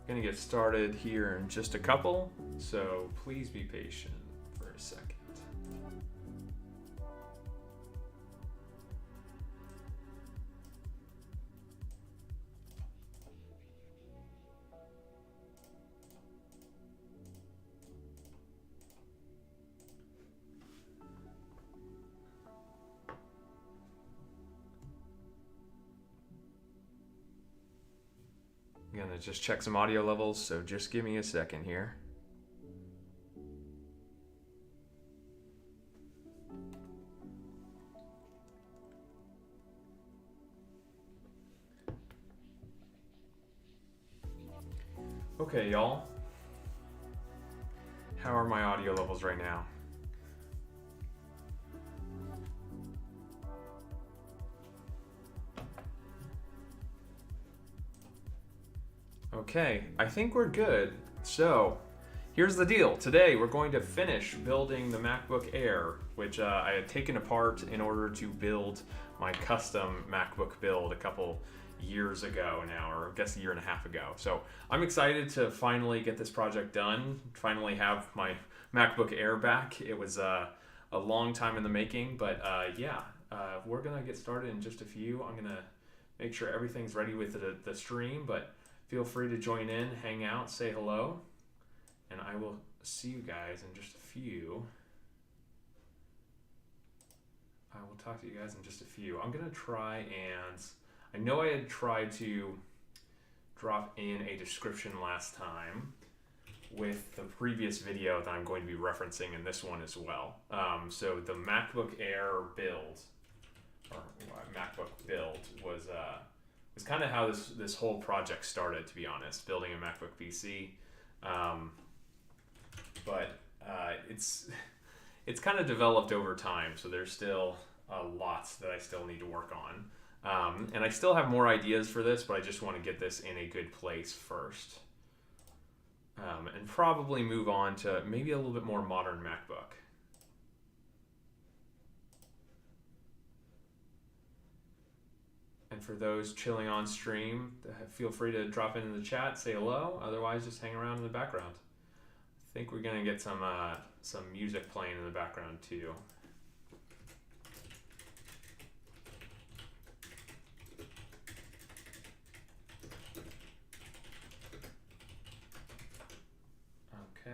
Gonna get started here in just a couple, so please be patient for a second. I'm gonna just check some audio levels, so just give me a second here. Okay, y'all. How are my audio levels right now? Okay, I think we're good. So, here's the deal. Today, we're going to finish building the MacBook Air, which I had taken apart in order to build my custom MacBook build a couple years ago now, or I guess a year and a half ago. So, I'm excited to finally get this project done, finally have my MacBook Air back. It was a long time in the making, but we're going to get started in just a few. I'm going to make sure everything's ready with the stream, but feel free to join in, hang out, say hello, and I will see you guys in just a few. I will talk to you guys in just a few. I'm going to try and... I know I had tried to drop in a description last time with the previous video that I'm going to be referencing in this one as well. So the MacBook Air build, or MacBook build, was kind of how this whole project started, to be honest, building a MacBook PC. But it's kind of developed over time, so there's still lots that I still need to work on. And I still have more ideas for this, but I just want to get this in a good place first. And probably move on to maybe a little bit more modern MacBook. And for those chilling on stream, feel free to drop into the chat, say hello. Otherwise, just hang around in the background. I think we're gonna get some music playing in the background too. Okay.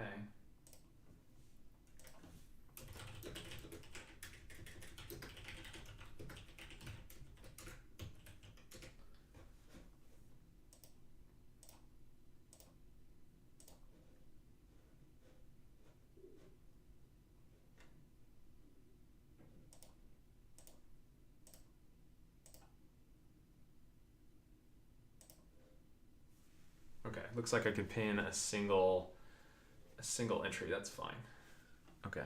Okay, looks like I could pin a single entry. That's fine. Okay.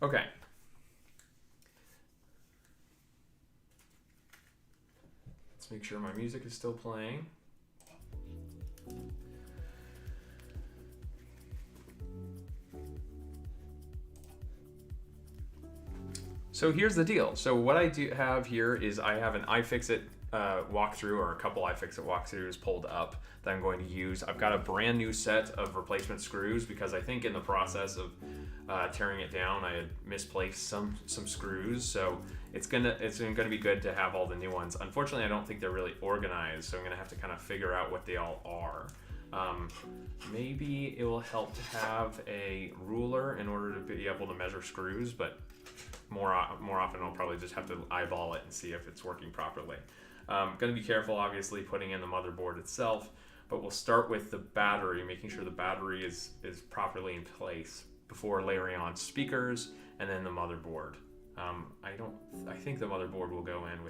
Okay. Let's make sure my music is still playing. So here's the deal. So what I do have here is I have an iFixit walkthrough, or a couple iFixit walkthroughs pulled up that I'm going to use. I've got a brand new set of replacement screws because I think in the process of tearing it down, I had misplaced some screws. So it's gonna be good to have all the new ones. Unfortunately, I don't think they're really organized, so I'm gonna have to kind of figure out what they all are. Maybe it will help to have a ruler in order to be able to measure screws, but more often I'll probably just have to eyeball it and see if it's working properly. Going to be careful, obviously, putting in the motherboard itself, but we'll start with the battery, making sure the battery is properly in place before layering on speakers and then the motherboard. I think the motherboard will go in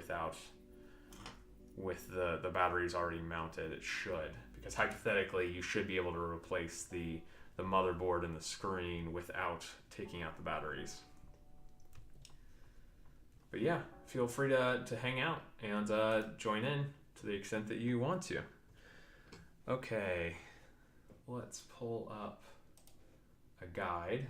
with the batteries already mounted. It should, because hypothetically you should be able to replace the motherboard and the screen without taking out the batteries. But yeah, feel free to hang out and join in to the extent that you want to. Okay, let's pull up a guide.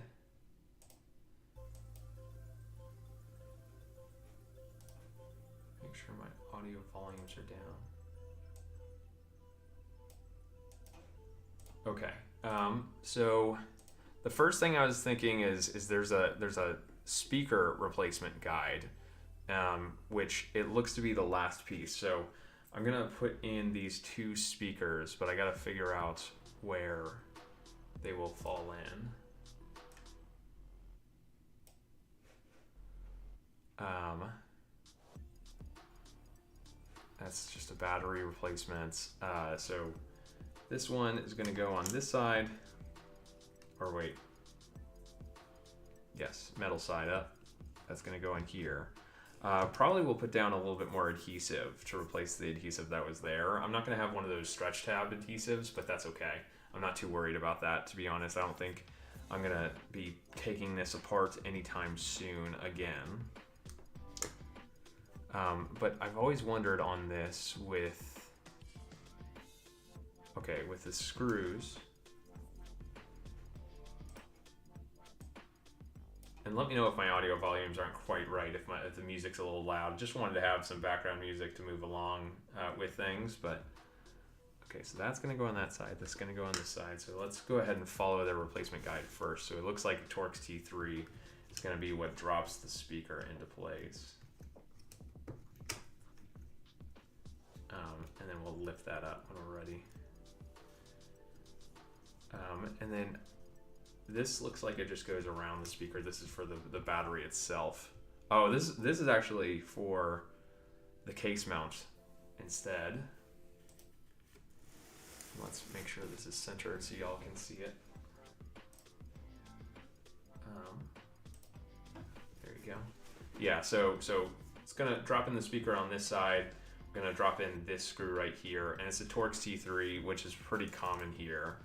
Make sure my audio volumes are down. Okay, so the first thing I was thinking is there's a speaker replacement guide, which it looks to be the last piece. So I'm gonna put in these two speakers, but I gotta figure out where they will fall in. That's just a battery replacement. So this one is going to go on this side, or wait, yes, metal side up. That's going to go in here. Probably we'll put down a little bit more adhesive to replace the adhesive that was there. I'm not going to have one of those stretch tab adhesives, but that's okay. I'm not too worried about that, to be honest. I don't think I'm going to be taking this apart anytime soon again. But I've always wondered on this with the screws. And let me know if my audio volumes aren't quite right, if the music's a little loud. Just wanted to have some background music to move along with things. But okay, so that's going to go on that side. That's going to go on this side. So let's go ahead and follow the replacement guide first. So it looks like Torx T3 is going to be what drops the speaker into place. And then we'll lift that up when we're ready. And then this looks like it just goes around the speaker. This is for the battery itself. Oh, this is actually for the case mount instead. Let's make sure this is centered so y'all can see it. There you go. Yeah, so it's gonna drop in the speaker on this side. I'm gonna drop in this screw right here, and it's a Torx T3, which is pretty common here.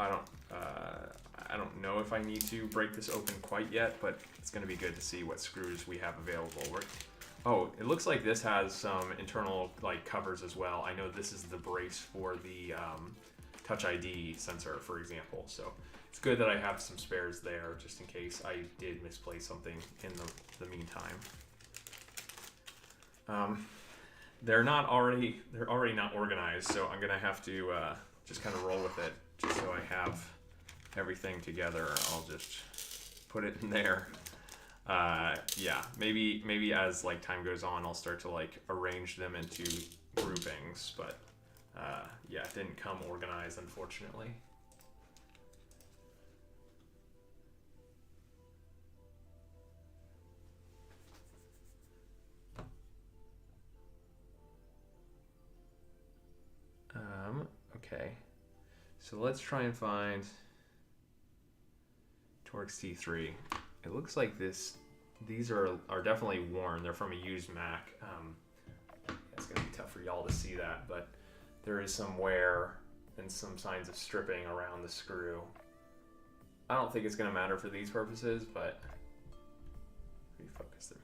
I don't know if I need to break this open quite yet, but it's gonna be good to see what screws we have available. Oh, it looks like this has some internal covers as well. I know this is the brace for the Touch ID sensor, for example. So it's good that I have some spares there just in case I did misplace something in the meantime. They're already not organized, so I'm gonna have to just kind of roll with it, just so I have everything together. I'll just put it in there. Yeah, maybe as time goes on, I'll start to arrange them into groupings, but yeah, it didn't come organized, unfortunately. Okay, so let's try and find Torx T3. It looks like these are definitely worn. They're from a used Mac. It's gonna be tough for y'all to see that, but there is some wear and some signs of stripping around the screw. I don't think it's gonna matter for these purposes, but refocus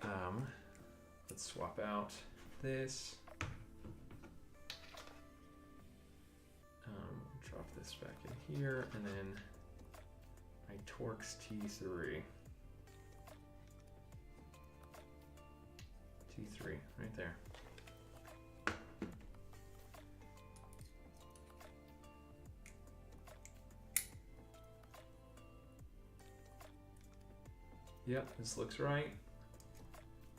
there. Let's swap out this. Drop this back in here, and then my Torx T3. T3, right there. Yep, this looks right.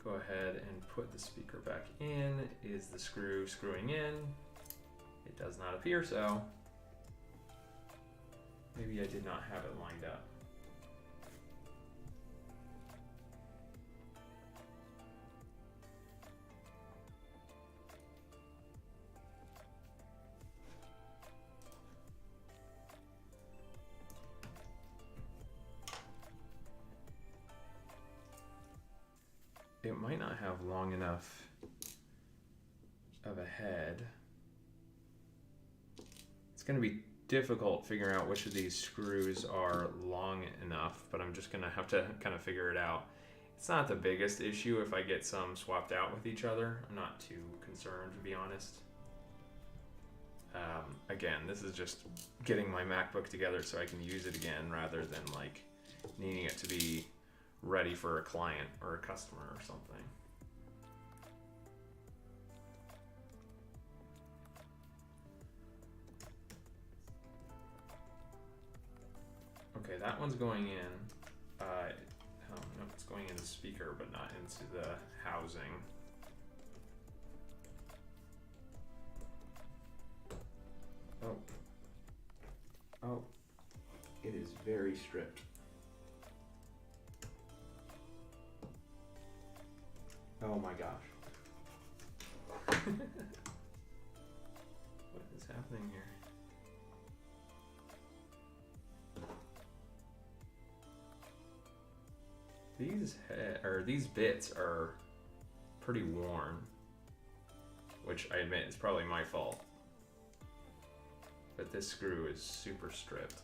Go ahead and put the speaker back in. Is the screw screwing in? It does not appear so. Maybe I did not have it lined up. It might not have long enough of a head. It's going to be difficult figuring out which of these screws are long enough, but I'm just going to have to kind of figure it out. It's not the biggest issue if I get some swapped out with each other. I'm not too concerned, to be honest. Again, this is just getting my MacBook together so I can use it again rather than like needing it to be ready for a client or a customer or something. Okay, that one's going in. No, it's going in the speaker, but not into the housing. Oh. Oh. It is very stripped. Oh my gosh. What is happening here? These bits are pretty worn, which I admit is probably my fault. But this screw is super stripped.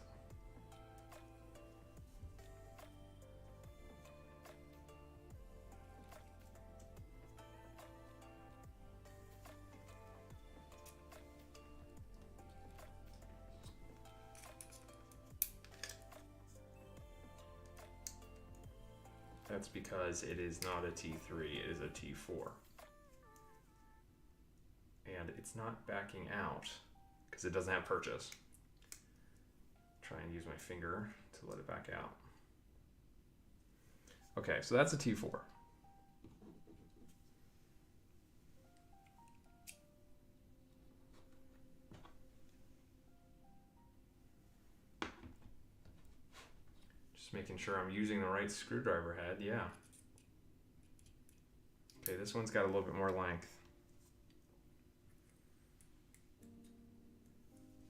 That's because it is not a T3, it is a T4. And it's not backing out because it doesn't have purchase. Try and use my finger to let it back out. Okay, so that's a T4. Just making sure I'm using the right screwdriver head, yeah. Okay, this one's got a little bit more length.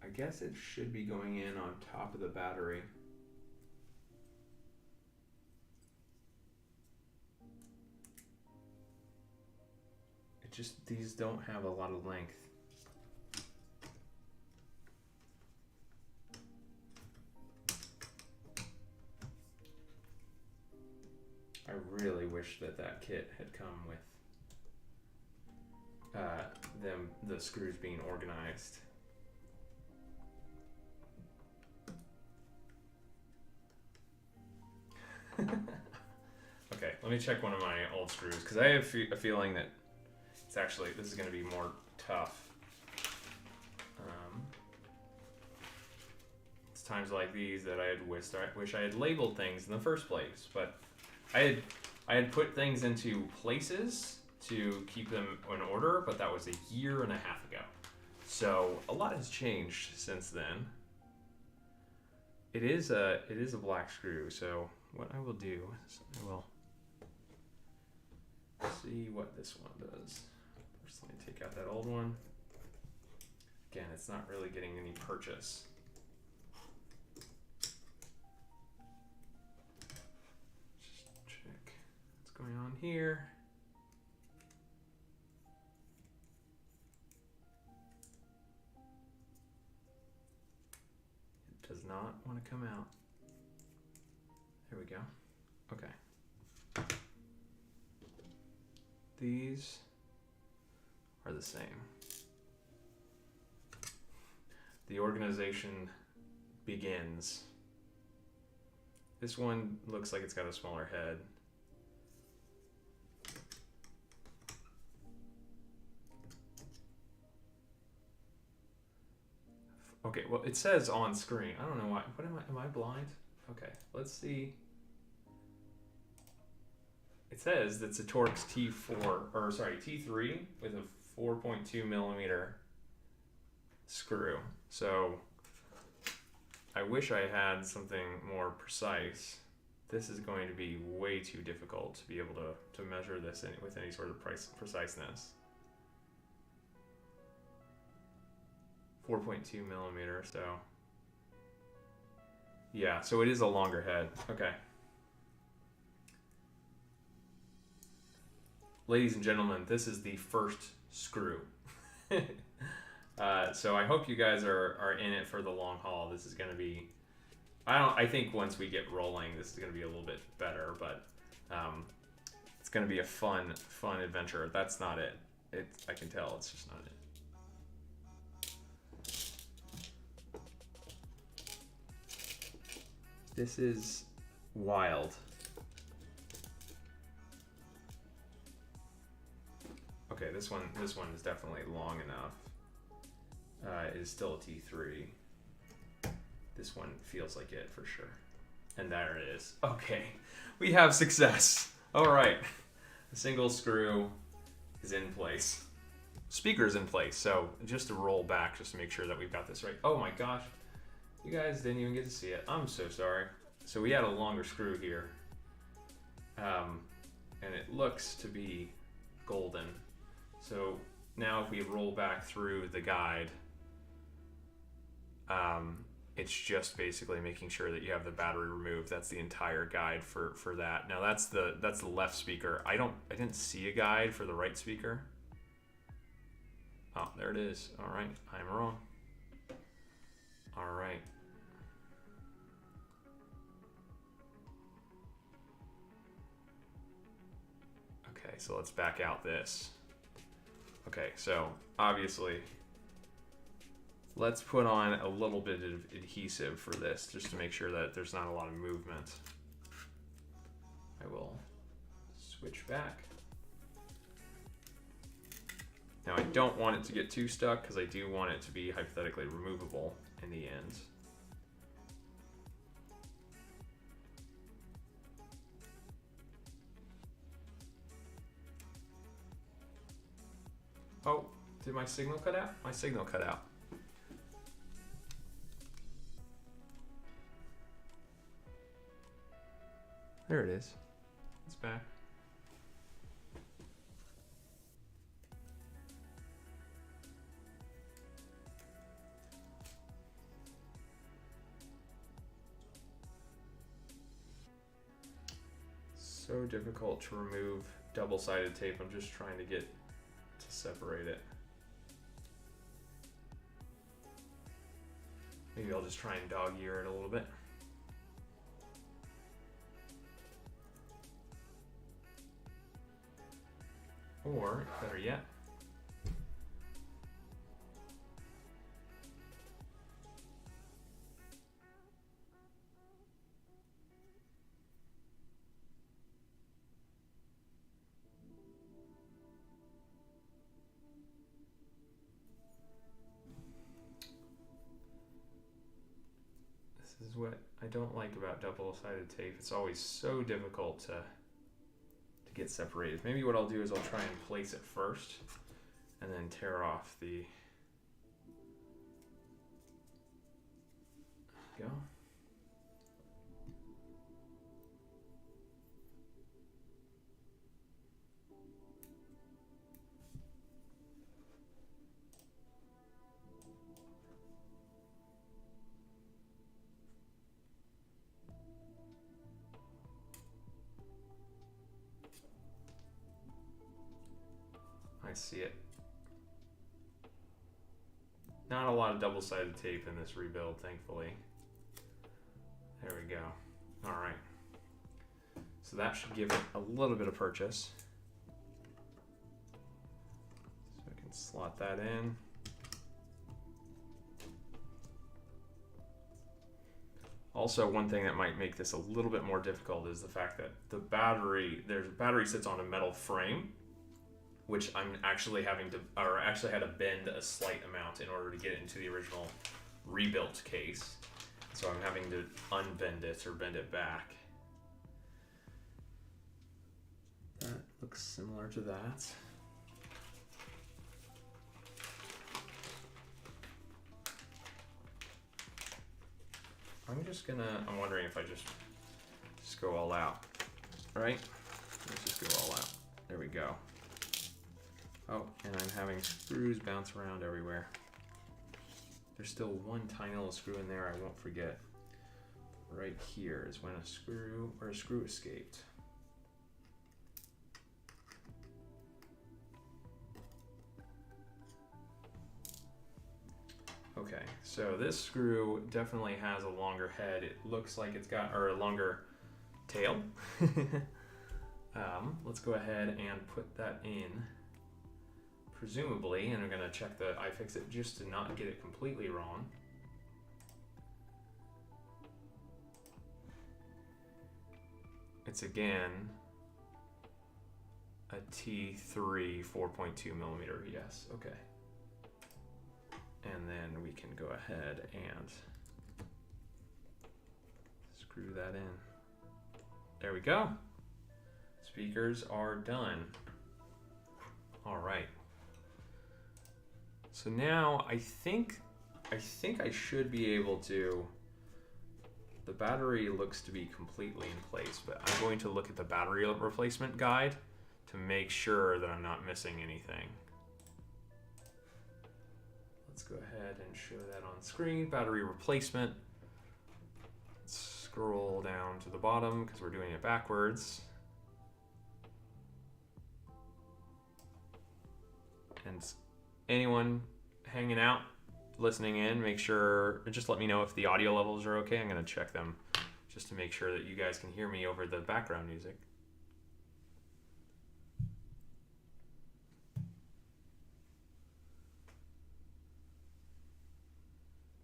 I guess it should be going in on top of the battery. It just, these don't have a lot of length. I really wish that that kit had come with the screws being organized. Okay, let me check one of my old screws because I have a feeling that it's actually, this is going to be more tough. It's times like these that I wish I had labeled things in the first place, but I had put things into places to keep them in order, but that was a year and a half ago. So a lot has changed since then. It is a black screw, so what I will do is I will see what this one does. First, let me take out that old one. Again, it's not really getting any purchase. Just check what's going on here. It does not want to come out. There we go. Okay. These are the same. The organization begins. This one looks like it's got a smaller head. Okay, well, it says on screen. I don't know why. What am I blind? Okay, let's see. It says it's a Torx T3 with a 4.2 millimeter screw. So I wish I had something more precise. This is going to be way too difficult to be able to measure this with any sort of preciseness. 4.2 millimeter, so yeah, so it is a longer head. Okay. Ladies and gentlemen, this is the first screw. So I hope you guys are in it for the long haul. This is going to be, I think once we get rolling, this is going to be a little bit better, but it's going to be a fun adventure. That's not it. I can tell it's just not it. This is wild. Okay, this one is definitely long enough. It is still a T3. This one feels like it for sure. And there it is. Okay, we have success. All right, the single screw is in place. Speaker's in place, so just to roll back just to make sure that we've got this right. Oh my gosh, you guys didn't even get to see it. I'm so sorry. So we had a longer screw here, and it looks to be golden. So now if we roll back through the guide, it's just basically making sure that you have the battery removed. That's the entire guide for that. Now that's the left speaker. I didn't see a guide for the right speaker. Oh, there it is. All right, I'm wrong. All right. Okay, so let's back out this. Okay, so obviously, let's put on a little bit of adhesive for this just to make sure that there's not a lot of movement. I will switch back. Now I don't want it to get too stuck because I do want it to be hypothetically removable in the end. Oh, did my signal cut out? My signal cut out. There it is. It's back. So difficult to remove double-sided tape. I'm just trying to get to separate it. Maybe I'll just try and dog ear it a little bit. Or, better yet, this is what I don't like about double-sided tape. It's always so difficult to get separated. Maybe what I'll do is I'll try and place it first and then tear off the... There we go. I see it. Not a lot of double-sided tape in this rebuild, thankfully. There we go. All right. So that should give it a little bit of purchase. So I can slot that in. Also, one thing that might make this a little bit more difficult is the fact that the battery sits on a metal frame, which I'm actually having to, or actually had to bend a slight amount in order to get it into the original rebuilt case. So I'm having to unbend it or bend it back. That looks similar to that. I'm wondering if I just go all out, right? Let's just go all out. There we go. Oh, and I'm having screws bounce around everywhere. There's still one tiny little screw in there I won't forget. Right here is when a screw escaped. Okay, so this screw definitely has a longer head. It looks like it's got, or a longer tail. Let's go ahead and put that in. Presumably, and I'm gonna check the iFixit just to not get it completely wrong. it's again a T3 4.2 millimeter. Yes, okay. And then we can go ahead and screw that in. There we go. Speakers are done. All right. So now I think I should be able to. The battery looks to be completely in place, but I'm going to look at the battery replacement guide to make sure that I'm not missing anything. Let's go ahead and show that on screen. Battery replacement. Let's scroll down to the bottom because we're doing it backwards. And anyone hanging out, listening in, make sure, just let me know if the audio levels are okay. I'm going to check them just to make sure that you guys can hear me over the background music.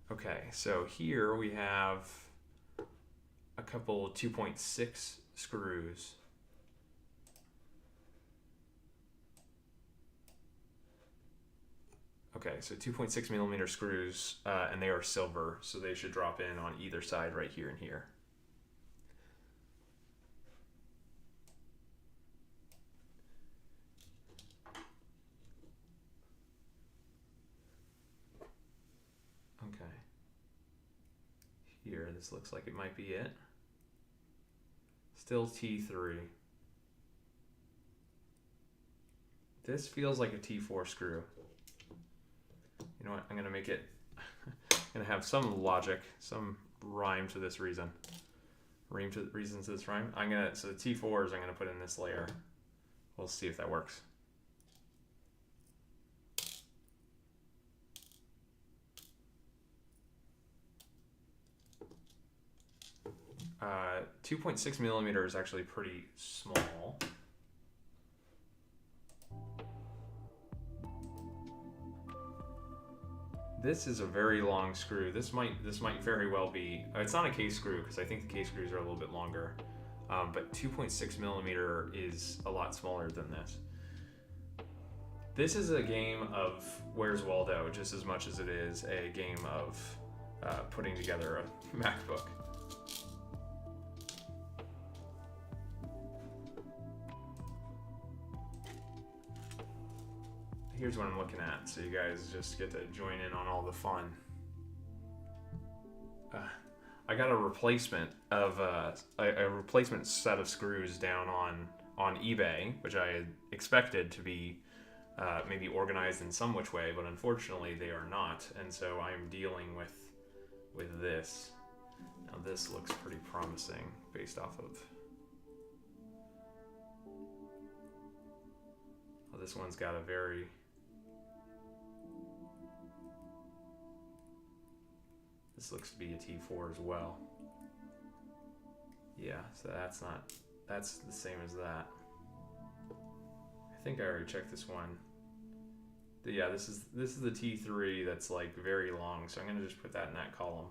Okay, so here we have a couple 2.6 screws. Okay, so 2.6 millimeter screws, and they are silver, so they should drop in on either side right here and here. Okay. Here, this looks like it might be it. Still T3. This feels like a T4 screw. You know what, I'm gonna make it, I'm gonna have some logic, some rhyme to this reason. Reasons to this rhyme. So the T4s I'm gonna put in this layer. We'll see if that works. Uh, 2.6 millimeter is actually pretty small. This is a very long screw. This might very well be. It's not a case screw because I think the case screws are a little bit longer. But 2.6 millimeter is a lot smaller than this. This is a game of Where's Waldo just as much as it is a game of putting together a MacBook. Here's what I'm looking at, so you guys just get to join in on all the fun. I got a replacement of a replacement set of screws down on eBay, which I had expected to be maybe organized in some which way, but unfortunately they are not, and so I'm dealing with this. Now this looks pretty promising based off of. Well, this one's got a very. This looks to be a T4 as well. Yeah, so that's the same as that. I think I already checked this one. But yeah, this is the T3 that's like very long, so I'm gonna just put that in that column.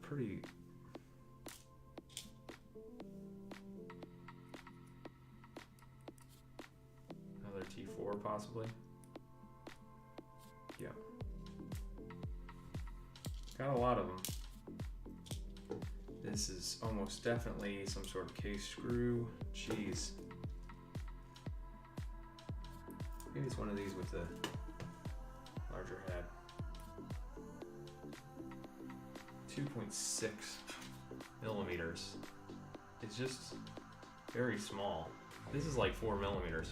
Pretty. T4 possibly. Yeah. Got a lot of them. This is almost definitely some sort of case screw. Jeez. Maybe it's one of these with a larger head. 2.6 millimeters. It's just very small. This is like 4 millimeters.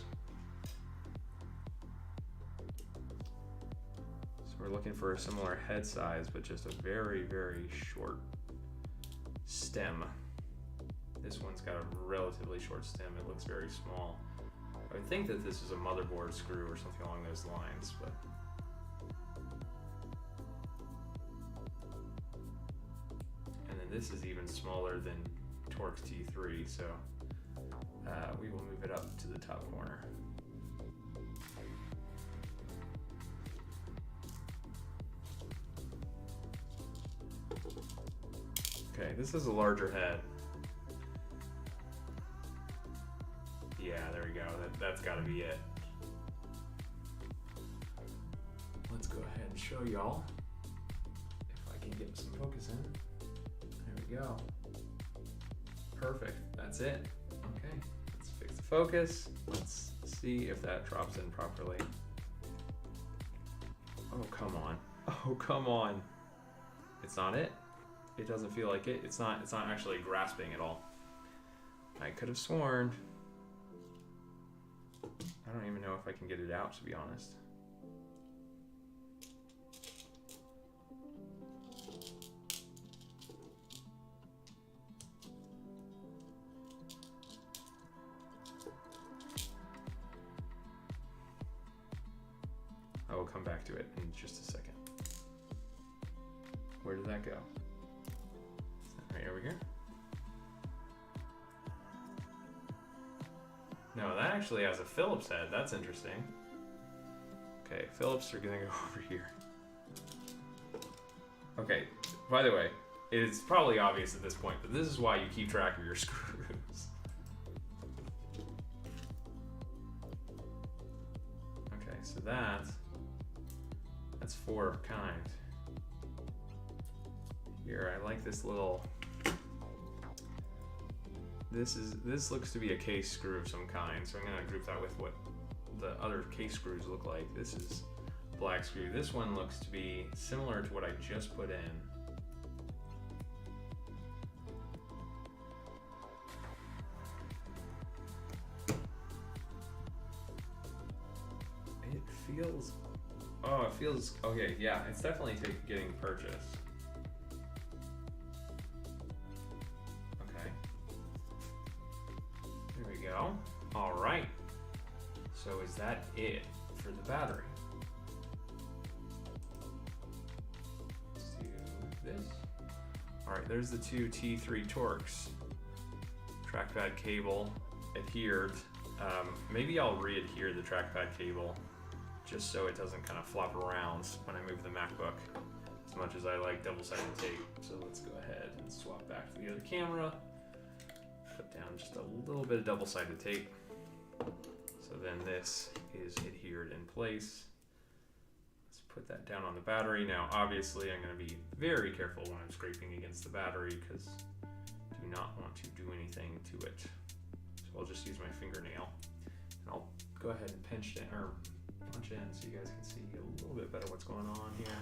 We're looking for a similar head size, but just a very, very short stem. This one's got a relatively short stem. It looks very small. I would think that this is a motherboard screw or something along those lines, but. And then this is even smaller than Torx T3, so we will move it up to the top corner. Okay, this is a larger head. Yeah, there we go. That's got to be it. Let's go ahead and show y'all if I can get some focus in. There we go. Perfect. That's it. Okay, let's fix the focus. Let's see if that drops in properly. Oh, come on. Oh, come on. It's not it. It doesn't feel like it. It's not actually grasping at all. I could have sworn. I don't even know if I can get it out, to be honest. I will come back to it in just a second. Where did that go? Right over here. No, that actually has a Phillips head. That's interesting. Okay, Phillips are gonna go over here. Okay, by the way, it's probably obvious at this point, but this is why you keep track of your screws. Okay, so that's 4 of kind. Here, I like this little. This looks to be a case screw of some kind, so I'm gonna group that with what the other case screws look like. This is black screw. This one looks to be similar to what I just put in. It feels, oh, it feels, okay, yeah, it's definitely getting purchased. Go. All right. So is that it for the battery? Let's do this. All right, there's the 2 T3 Torx. Trackpad cable adhered. Maybe I'll re-adhere the trackpad cable just so it doesn't kind of flop around when I move the MacBook as much as I like double-sided tape. So let's go ahead and swap back to the other camera. Put down just a little bit of double-sided tape. So then this is adhered in place. Let's put that down on the battery. Now, obviously, I'm going to be very careful when I'm scraping against the battery because I do not want to do anything to it. So I'll just use my fingernail and I'll go ahead and punch in so you guys can see a little bit better what's going on here.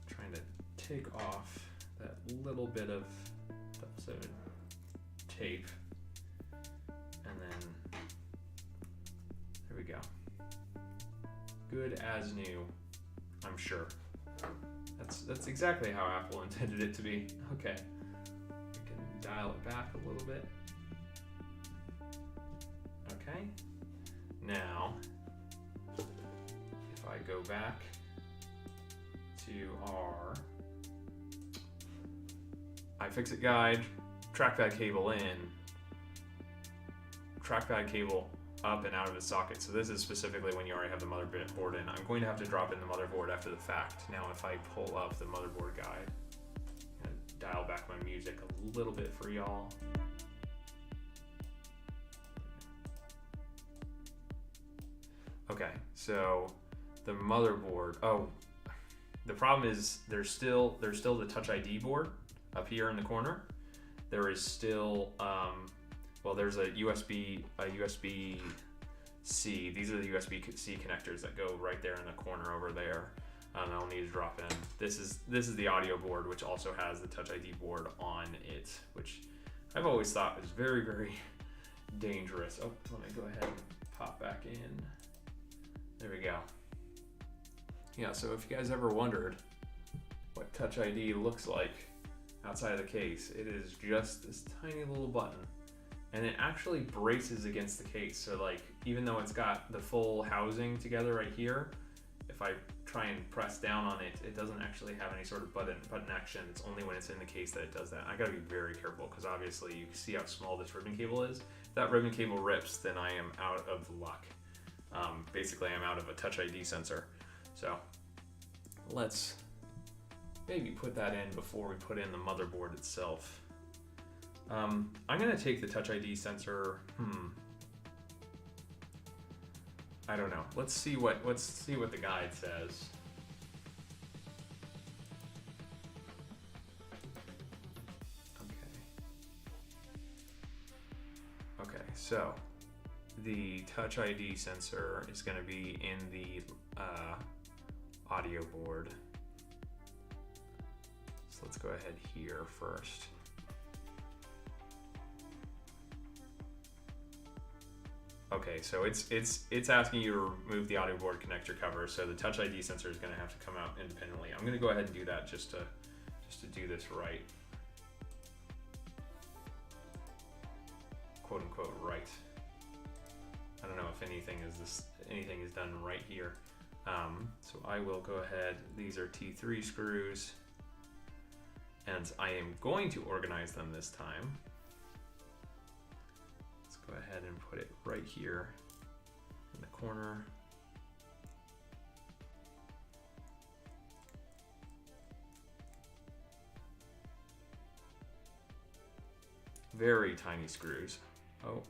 Trying to take off that little bit of double-sided tape, and then there we go. Good as new, I'm sure. That's exactly how Apple intended it to be. Okay, I can dial it back a little bit. Okay, now if I go back to our iFixit guide, trackpad cable in, trackpad cable up and out of the socket. So this is specifically when you already have the motherboard in. I'm going to have to drop in the motherboard after the fact. Now if I pull up the motherboard guide and dial back my music a little bit for y'all. Okay, so the motherboard, oh, the problem is there's still the Touch ID board up here in the corner. There is still, well, there's a USB-C. These are the USB-C connectors that go right there in the corner over there. I'll need to drop in. This is the audio board, which also has the Touch ID board on it, which I've always thought was very, very dangerous. Oh, let me go ahead and pop back in. There we go. Yeah, so if you guys ever wondered what Touch ID looks like outside of the case, it is just this tiny little button, and it actually braces against the case. So like, even though it's got the full housing together right here, if I try and press down on it, it doesn't actually have any sort of button action. It's only when it's in the case that it does that. I gotta be very careful because obviously you can see how small this ribbon cable is. If that ribbon cable rips, then I am out of luck. Basically, I'm out of a Touch ID sensor. So let's maybe put that in before we put in the motherboard itself. I'm gonna take the Touch ID sensor. I don't know. Let's see what the guide says. Okay, so the Touch ID sensor is going to be in the audio board. So let's go ahead here first. Okay, so it's asking you to remove the audio board connector cover, so the Touch ID sensor is going to have to come out independently. I'm going to go ahead and do that just to do this right. Quote unquote right. I don't know if anything is done right here. So I will go ahead. These are T3 screws, and I am going to organize them this time. Let's go ahead and put it right here in the corner. Very tiny screws. Oh.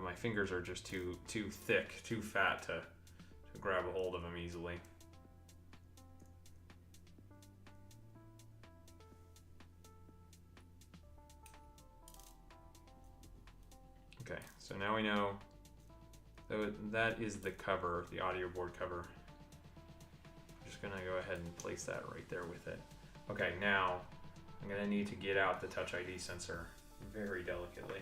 My fingers are just too thick, too fat to grab a hold of them easily. Okay, so now we know that is the cover, the audio board cover. I'm just gonna go ahead and place that right there with it. Okay, now I'm gonna need to get out the Touch ID sensor very delicately.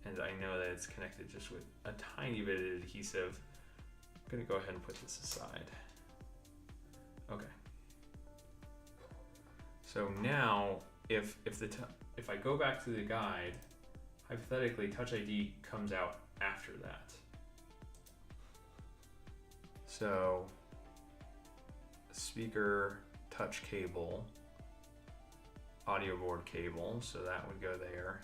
And I know that it's connected just with a tiny bit of adhesive. I'm gonna go ahead and put this aside. Okay. So now, if I go back to the guide, hypothetically, Touch ID comes out after that. So, speaker touch cable, audio board cable, so that would go there.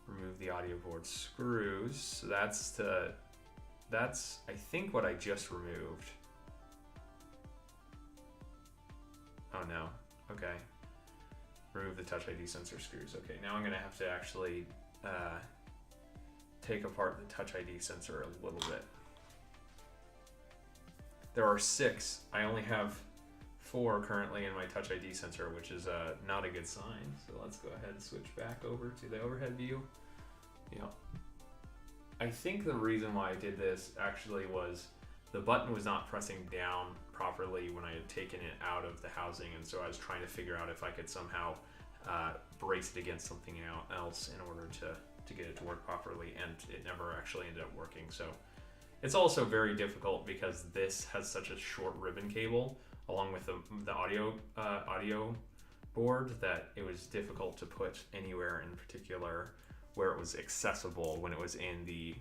Remove the audio board screws. So that's I think what I just removed. Oh no. Okay. Remove the Touch ID sensor screws. Okay, now I'm gonna have to actually take apart the Touch ID sensor a little bit. There are 6. I only have 4 currently in my Touch ID sensor, which is not a good sign. So let's go ahead and switch back over to the overhead view. Yeah. I think the reason why I did this actually was the button was not pressing down properly when I had taken it out of the housing, and so I was trying to figure out if I could somehow brace it against something else in order to get it to work properly, and it never actually ended up working. So it's also very difficult because this has such a short ribbon cable along with the audio board that it was difficult to put anywhere in particular where it was accessible when it was in the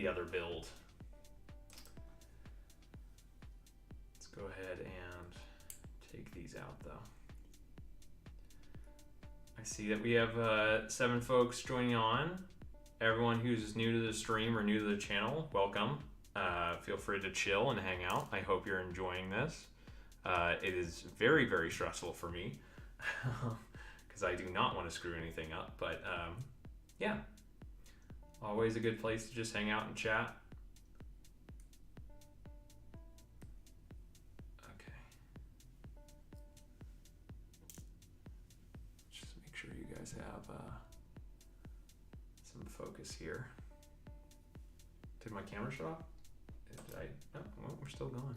other build. Let's go ahead and take these out though. I see that we have 7 folks joining on. Everyone who's new to the stream or new to the channel, welcome. Feel free to chill and hang out. I hope you're enjoying this. It is very, very stressful for me because I do not want to screw anything up, but yeah, always a good place to just hang out and chat. Okay. Just make sure you guys have some focus here. Did my camera shut off? Oh, well, we're still going.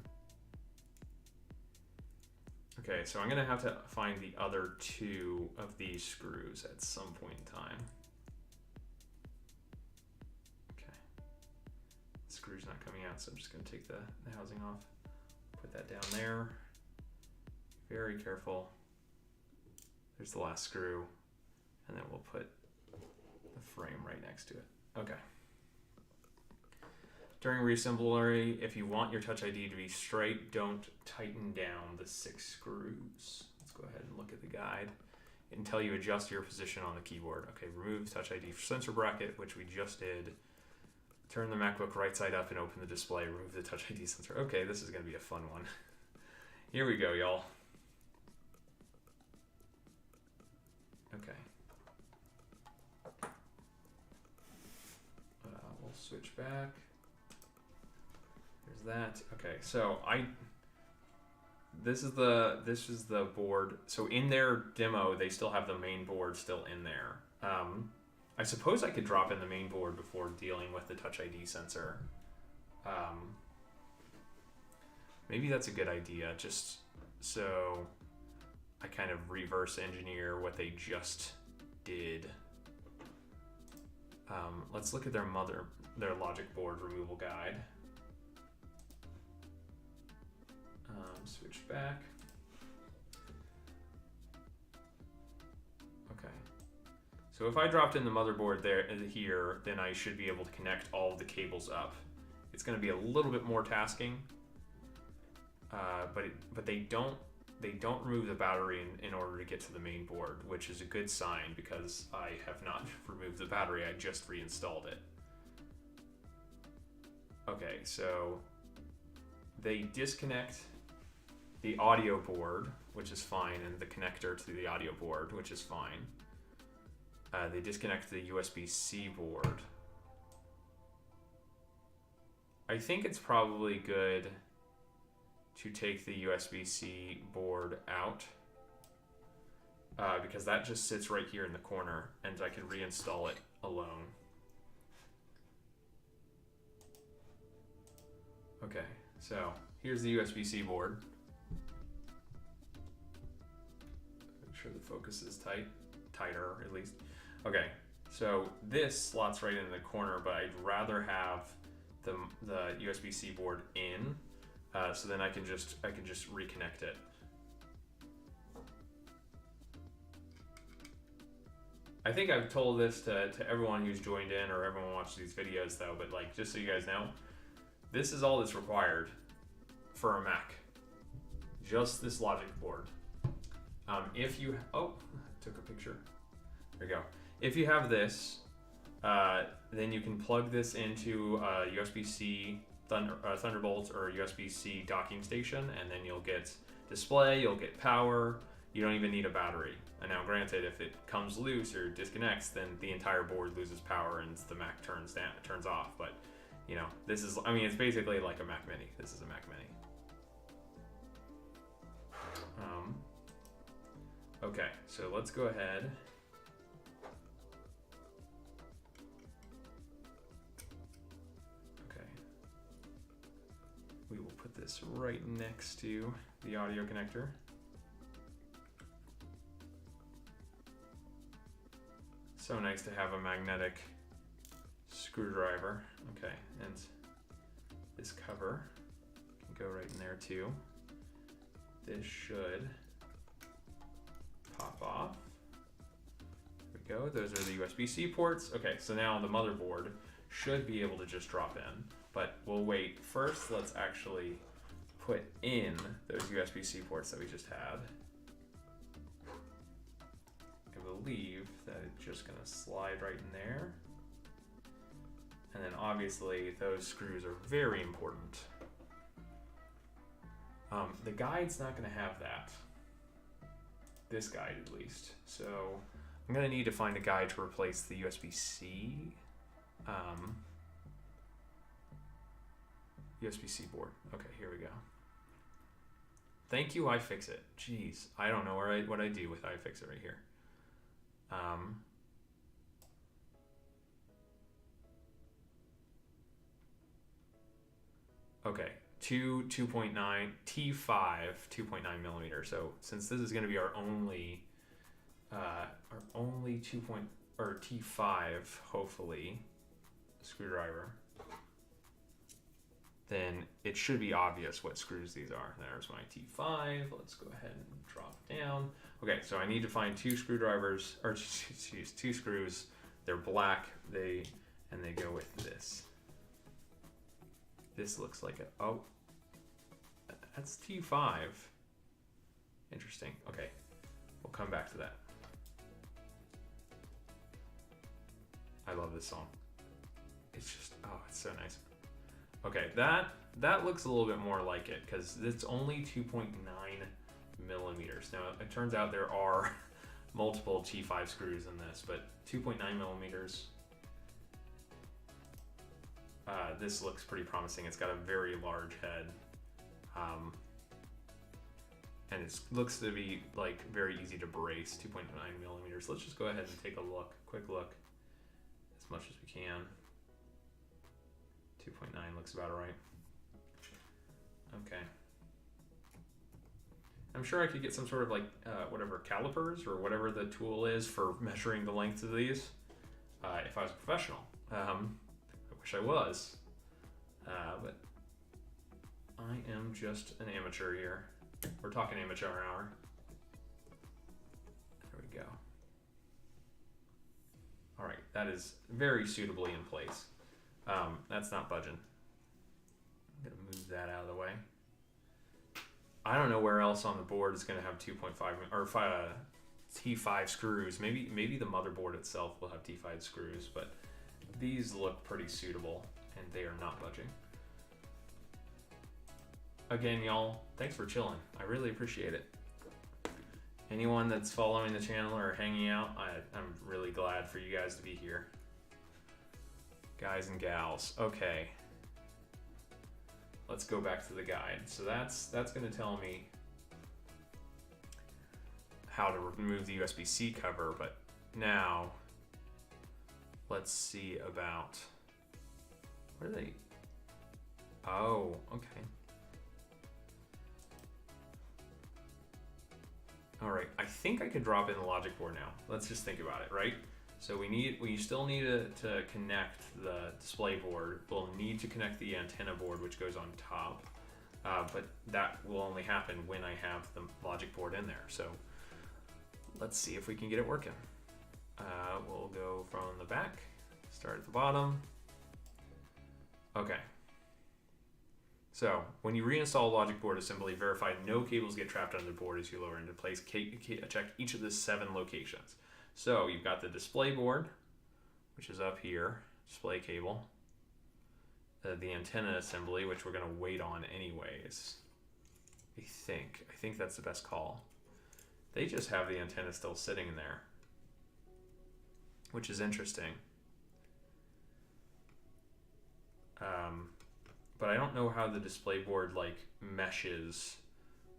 Okay, so I'm gonna have to find the other 2 of these screws at some point in time. Okay, the screw's not coming out, so I'm just gonna take the housing off, put that down there. Very careful. There's the last screw, and then we'll put the frame right next to it. Okay. During reassembly, if you want your Touch ID to be straight, don't tighten down the 6 screws. Let's go ahead and look at the guide. until you adjust your position on the keyboard. Okay, remove Touch ID sensor bracket, which we just did. Turn the MacBook right side up and open the display. Remove the Touch ID sensor. Okay, this is going to be a fun one. Here we go, y'all. Okay. We'll switch back. There's that. Okay, so this is the board. So in their demo, they still have the main board still in there. I suppose I could drop in the main board before dealing with the Touch ID sensor. Maybe that's a good idea, just so I kind of reverse engineer what they just did. Let's look at their logic board removal guide. Switch back. Okay. So if I dropped in the motherboard here, then I should be able to connect all of the cables up. It's going to be a little bit more tasking, but they don't remove the battery in order to get to the main board, which is a good sign because I have not removed the battery. I just reinstalled it. Okay, so they disconnect the audio board, which is fine, and the connector to the audio board, which is fine. They disconnect the USB-C board. I think it's probably good to take the USB-C board out because that just sits right here in the corner and I can reinstall it alone. Okay, so here's the USB-C board. Make sure the focus is tighter at least. Okay, so this slots right in the corner, but I'd rather have the USB-C board in, so then I can just reconnect it. I think I've told this to everyone who's joined in or everyone watched these videos though, but like just so you guys know, this is all that's required for a Mac. Just this logic board. If you took a picture. There you go. If you have this, then you can plug this into a USB-C Thunderbolt or USB-C docking station, and then you'll get display, you'll get power. You don't even need a battery. And now, granted, if it comes loose or disconnects, then the entire board loses power and the Mac turns off. But you know, this is, I mean, it's basically like a Mac Mini. This is a Mac Mini. Okay, so let's go ahead. Okay. We will put this right next to the audio connector. So nice to have a magnetic screwdriver. Okay, and this cover can go right in there too. This should pop off. There we go. Those are the USB-C ports. Okay, so now the motherboard should be able to just drop in, but we'll wait. First, let's actually put in those USB-C ports that we just had. I believe that it's just gonna slide right in there. And then obviously those screws are very important. The guide's not gonna have that. This guide at least. So I'm gonna need to find a guide to replace the USB-C USB-C board. Okay, here we go. Thank you, iFixit. Jeez, I don't know what I do with iFixit right here. Okay, 2.9 T5 2.9 millimeter. So since this is going to be our only T5 hopefully screwdriver, then it should be obvious what screws these are. There's my T5. Let's go ahead and drop down. Okay, so I need to find two screwdrivers, or two screws. They're black. They go with this. This looks like that's T5. Interesting. Okay, we'll come back to that. I love this song. It's just, oh, it's so nice. Okay, that looks a little bit more like it because it's only 2.9 millimeters. Now, it turns out there are multiple T5 screws in this, but 2.9 millimeters. This looks pretty promising. It's got a very large head. And it looks to be like very easy to brace, 2.9 millimeters. Let's just go ahead and take a look, quick look, as much as we can. 2.9 looks about right. Okay. I'm sure I could get some sort of like, whatever, calipers or whatever the tool is for measuring the length of these, if I was a professional. I wish I was, but I am just an amateur here. We're talking amateur hour. There we go. All right, that is very suitably in place. That's not budging. I'm gonna move that out of the way. I don't know where else on the board is gonna have 2.5 or T5 screws. Maybe the motherboard itself will have T5 screws, but these look pretty suitable and they are not budging. Again, y'all, thanks for chilling. I really appreciate it. Anyone that's following the channel or hanging out, I'm really glad for you guys to be here. Guys and gals. Okay. Let's go back to the guide. So that's going to tell me how to remove the USB-C cover, but now let's see about, what are they? Oh, okay. All right, I think I could drop in the logic board now. Let's just think about it, right? So we still need to connect the display board. We'll need to connect the antenna board, which goes on top, but that will only happen when I have the logic board in there. So let's see if we can get it working. We'll go from the back, start at the bottom. Okay. So when you reinstall logic board assembly, verify no cables get trapped under the board as you lower into place. Check each of the 7 locations. So you've got the display board, which is up here, display cable, the antenna assembly, which we're going to wait on anyways. I think that's the best call. They just have the antenna still sitting in there, which is interesting. But I don't know how the display board like meshes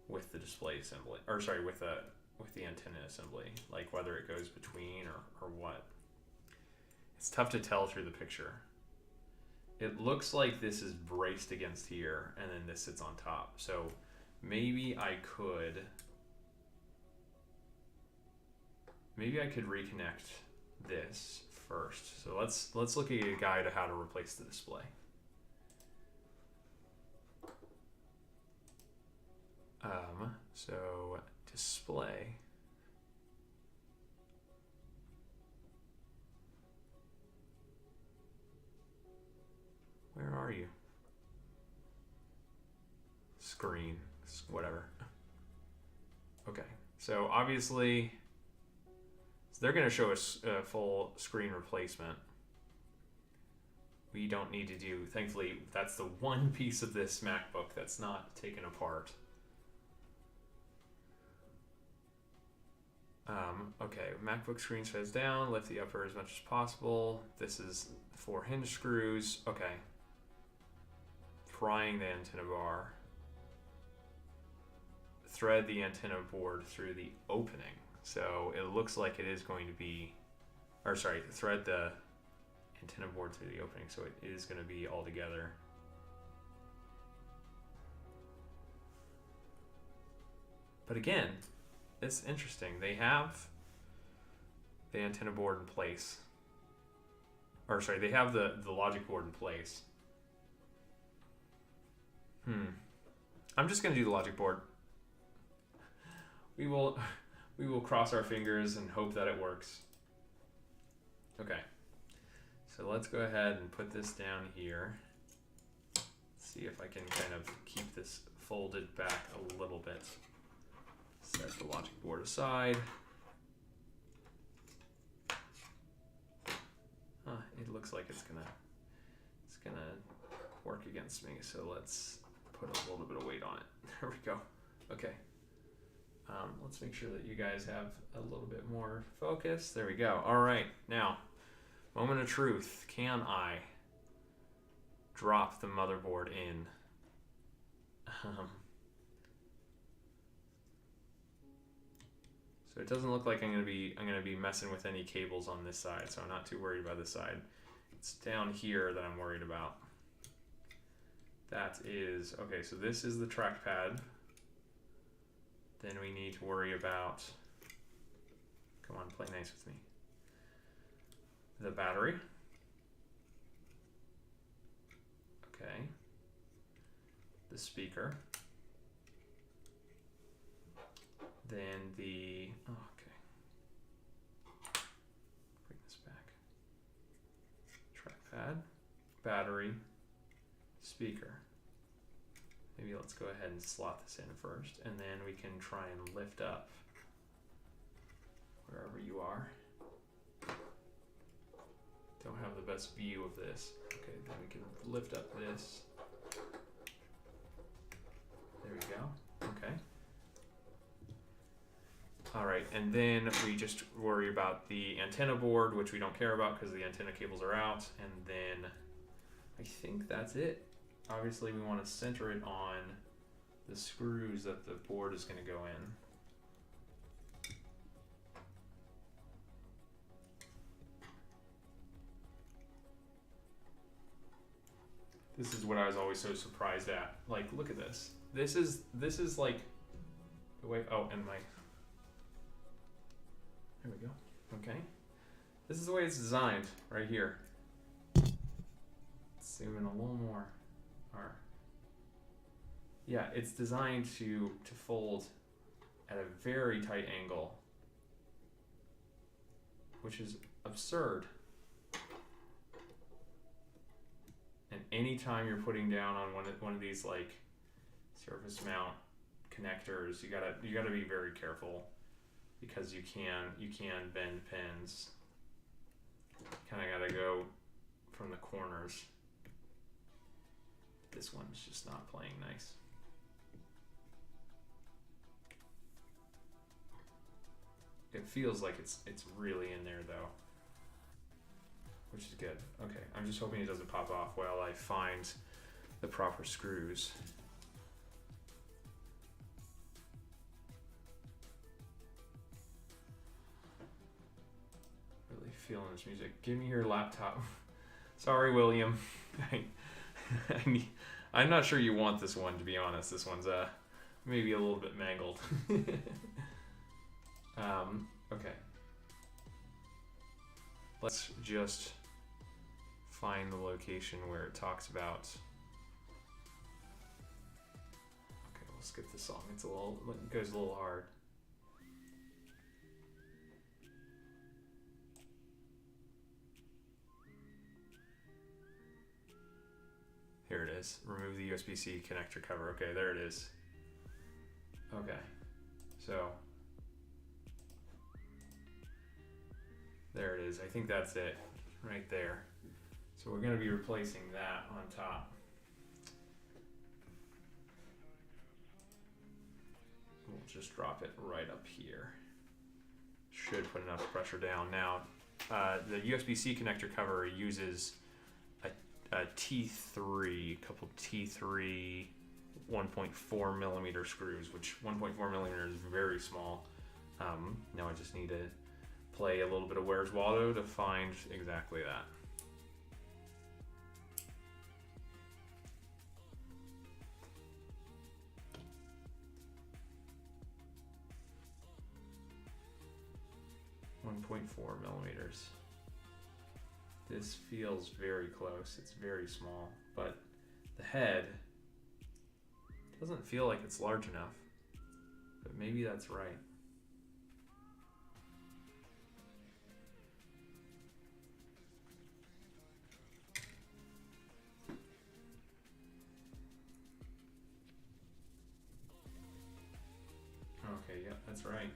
with the display assembly, or sorry, with the antenna assembly, like whether it goes between or what. It's tough to tell through the picture. It looks like this is braced against here and then this sits on top. So maybe I could reconnect this first. So let's look at a guide of how to replace the display. So display. Where are you? Screen, whatever. Okay, so obviously, they're going to show us a full screen replacement. We don't need to do, thankfully, that's the one piece of this MacBook that's not taken apart. Okay, MacBook screen says down, lift the upper as much as possible. This is 4 hinge screws. Okay. Prying the antenna bar. Thread the antenna board through the opening. So it looks like it is going to be, or sorry, thread the antenna board through the opening. So it is going to be all together. But again, it's interesting. They have the antenna board in place. Or sorry, they have the logic board in place. I'm just gonna do the logic board. We will cross our fingers and hope that it works. Okay. So let's go ahead and put this down here. See if I can kind of keep this folded back a little bit. Set the logic board aside. It looks like it's gonna work against me. So let's put a little bit of weight on it. There we go. Okay. Let's make sure that you guys have a little bit more focus. There we go. All right. Now, moment of truth. Can I drop the motherboard in? So it doesn't look like I'm gonna be messing with any cables on this side, so I'm not too worried about this side. It's down here that I'm worried about. That is okay. So this is the trackpad. Then we need to worry about. Come on, play nice with me. The battery. Okay. The speaker. Then the, oh, okay. Bring this back. Trackpad, battery, speaker. Maybe let's go ahead and slot this in first, and then we can try and lift up wherever you are. Don't have the best view of this. Okay, then we can lift up this. There we go. Okay. All right, and then we just worry about the antenna board, which we don't care about because the antenna cables are out. And then I think that's it. Obviously, we want to center it on the screws that the board is going to go in. This is what I was always so surprised at. Like, look at this. This is like, wait, oh, and my, there we go. Okay. This is the way it's designed right here. Let's zoom in a little more. Yeah, it's designed to fold at a very tight angle, which is absurd. And anytime you're putting down on one of these like surface mount connectors, you gotta be very careful because you can bend pins. Kind of gotta go from the corners. This one's just not playing nice. It feels like it's really in there though, which is good. Okay, I'm just hoping it doesn't pop off while I find the proper screws. Really feeling this music. Give me your laptop. Sorry, William. I'm not sure you want this one, to be honest. This one's maybe a little bit mangled. Okay. Let's just find the location where it talks about. Okay, we'll skip this song. It goes a little hard. Here it is. Remove the USB-C connector cover. Okay, there it is. Okay, so there it is. I think that's it right there. So we're going to be replacing that on top. We'll just drop it right up here. Should put enough pressure down. Now, the USB-C connector cover uses a T3, couple T3 1.4 millimeter screws, which 1.4 millimeter is very small. Now I just need to play a little bit of Where's Waldo to find exactly that. .4 millimeters. This feels very close. It's very small, but the head doesn't feel like it's large enough, but maybe that's right. Okay, yep, that's right.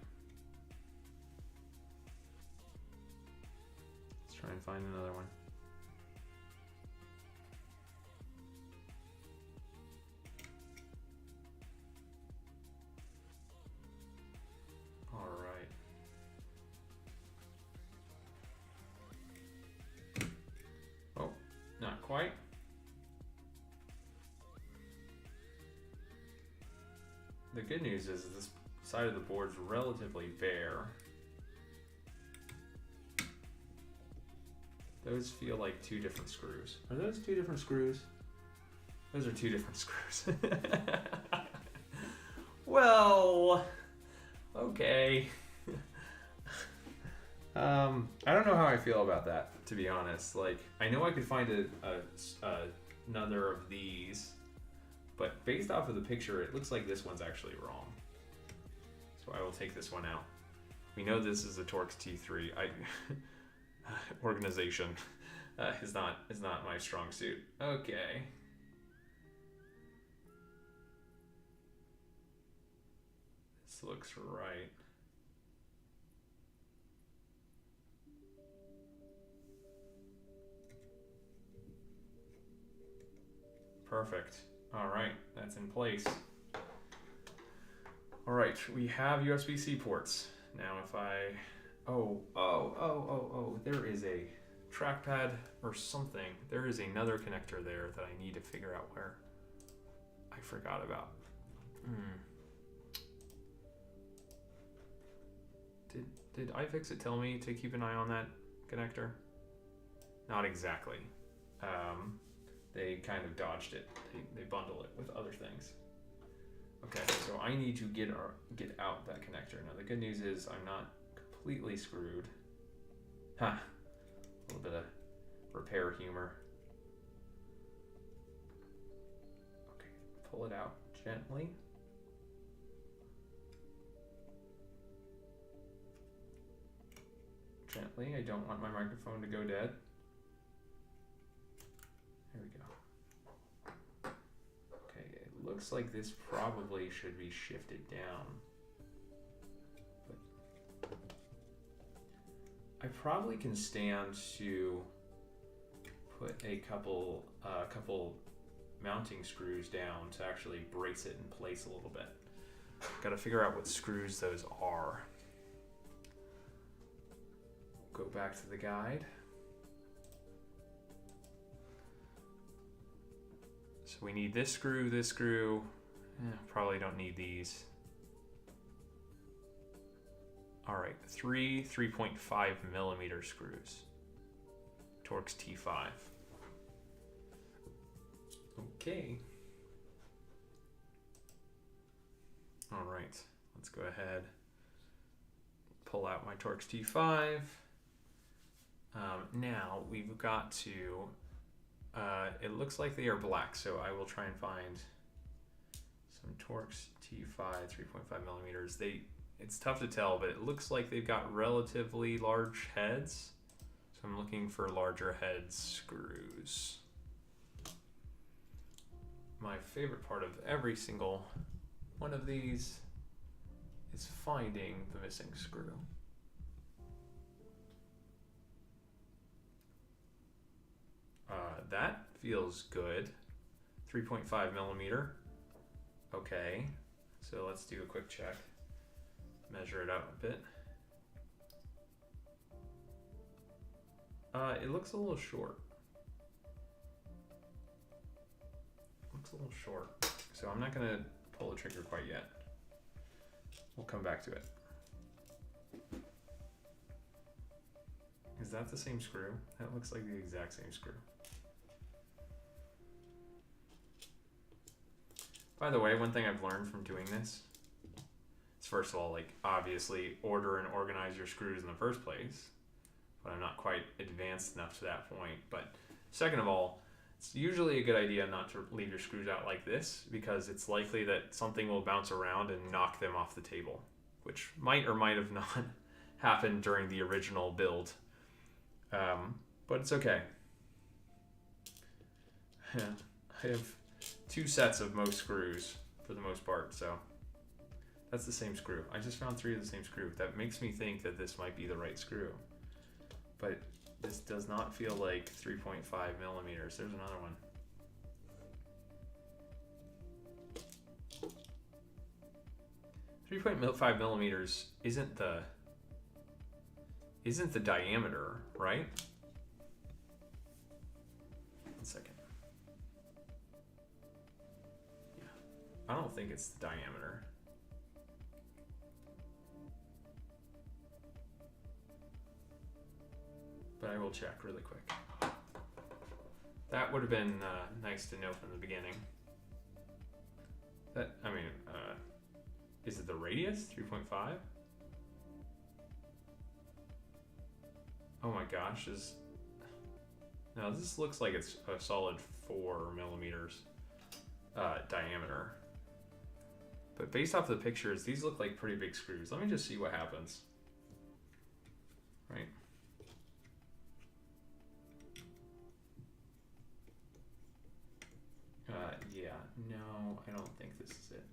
Let's try and find another one. Not quite. The good news is this side of the board's relatively bare. Those feel like two different screws. Are those two different screws? Those are two different screws. Well, okay. I don't know how I feel about that, to be honest. Like, I know I could find another of these, but based off of the picture, it looks like this one's actually wrong. So I will take this one out. We know this is a Torx T3. Organization is not my strong suit. Okay. This looks right. Perfect. All right, that's in place. All right, we have USB-C ports. Now if I, there is a trackpad or something. There is another connector there that I need to figure out where I forgot about. Did iFixit tell me to keep an eye on that connector? Not exactly. They kind of dodged it. They bundle it with other things. Okay, so I need to get out that connector. Now the good news is I'm not completely screwed. A little bit of repair humor. Okay, pull it out gently. Gently, I don't want my microphone to go dead. There we go. Okay, it looks like this probably should be shifted down. But I probably can stand to put a couple mounting screws down to actually brace it in place a little bit. Got to figure out what screws those are. Go back to the guide. So we need this screw. Probably don't need these. All right, 3.5 millimeter screws. Torx T5. Okay. All right, let's go ahead. Pull out my Torx T5. Now we've got to, it looks like they are black, so I will try and find some Torx T5 3.5 millimeters. It's tough to tell, but it looks like they've got relatively large heads. So I'm looking for larger head screws. My favorite part of every single one of these is finding the missing screw. That feels good. 3.5 millimeter. Okay, so let's do a quick check. Measure it out a bit. It looks a little short. Looks a little short. So I'm not gonna pull the trigger quite yet. We'll come back to it. Is that the same screw? That looks like the exact same screw. By the way, one thing I've learned from doing this is, first of all, like, obviously order and organize your screws in the first place, but I'm not quite advanced enough to that point. But second of all, it's usually a good idea not to leave your screws out like this, because it's likely that something will bounce around and knock them off the table, which might or might have not happened during the original build. But it's okay. I have 2 sets of most screws for the most part, so that's the same screw. I just found 3 of the same screw. That makes me think that this might be the right screw, but this does not feel like 3.5 millimeters. There's another one. .5 millimeters isn't the diameter, right? second. Yeah, I don't think it's the diameter. But I will check really quick. That would have been nice to know from the beginning. That, I mean, is it the radius, 3.5? Oh my gosh, no, this looks like it's a solid 4 millimeters diameter. But based off the pictures, these look like pretty big screws. Let me just see what happens. Right? Yeah, no, I don't think this is it.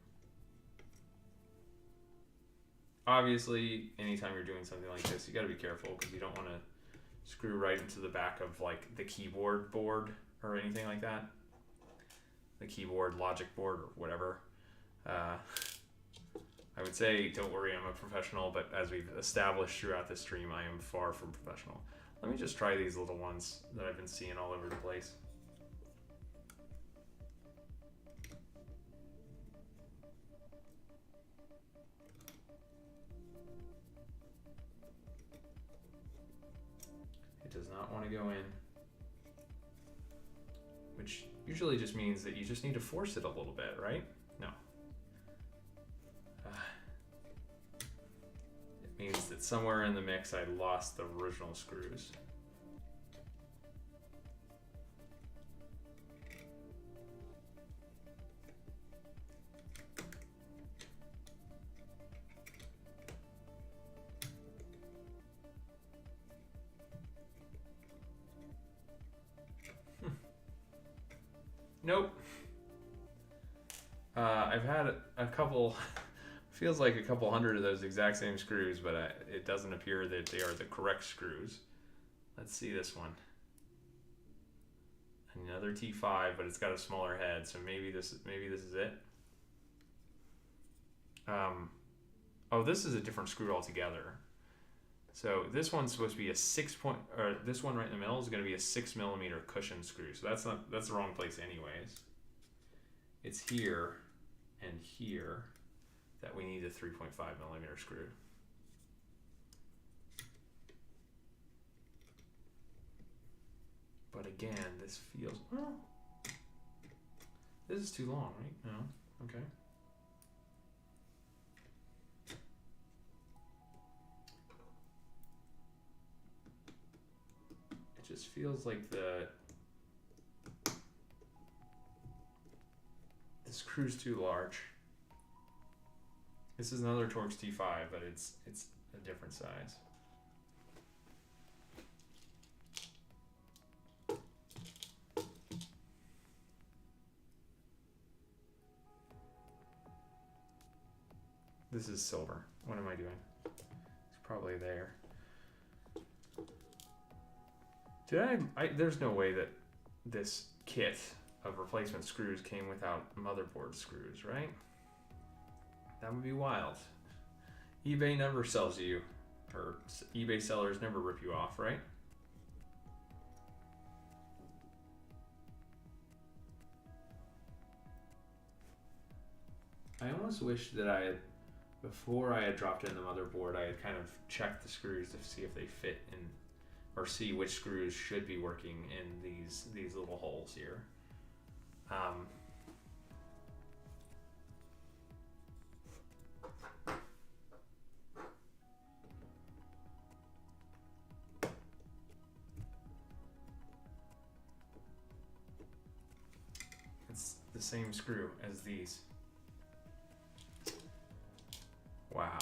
Obviously, anytime you're doing something like this, you gotta be careful because you don't want to screw right into the back of like the keyboard board or anything like that. The keyboard, logic board, or whatever. I would say, don't worry, I'm a professional, but as we've established throughout the stream, I am far from professional. Let me just try these little ones that I've been seeing all over the place. It does not want to go in, which usually just means that you just need to force it a little bit, right? No. It means that somewhere in the mix I lost the original screws. Nope. I've had a couple, feels like a couple hundred of those exact same screws, but it doesn't appear that they are the correct screws. Let's see this one. Another T5, but it's got a smaller head, so maybe this is it. Oh, this is a different screw altogether. So this one's supposed to be a this one right in the middle is going to be a 6 millimeter cushion screw. So that's the wrong place anyways. It's here and here that we need a 3.5 millimeter screw. But again, this feels, well, this is too long, right? No, okay. It just feels like the screw's too large. This is another Torx T5, but it's a different size. This is silver. What am I doing? It's probably there. There's no way that this kit of replacement screws came without motherboard screws, right? That would be wild. eBay never sells you, or eBay sellers never rip you off, right? I almost wish that before I had dropped in the motherboard, I had kind of checked the screws to see if they fit in, or see which screws should be working in these little holes here. It's the same screw as these. Wow.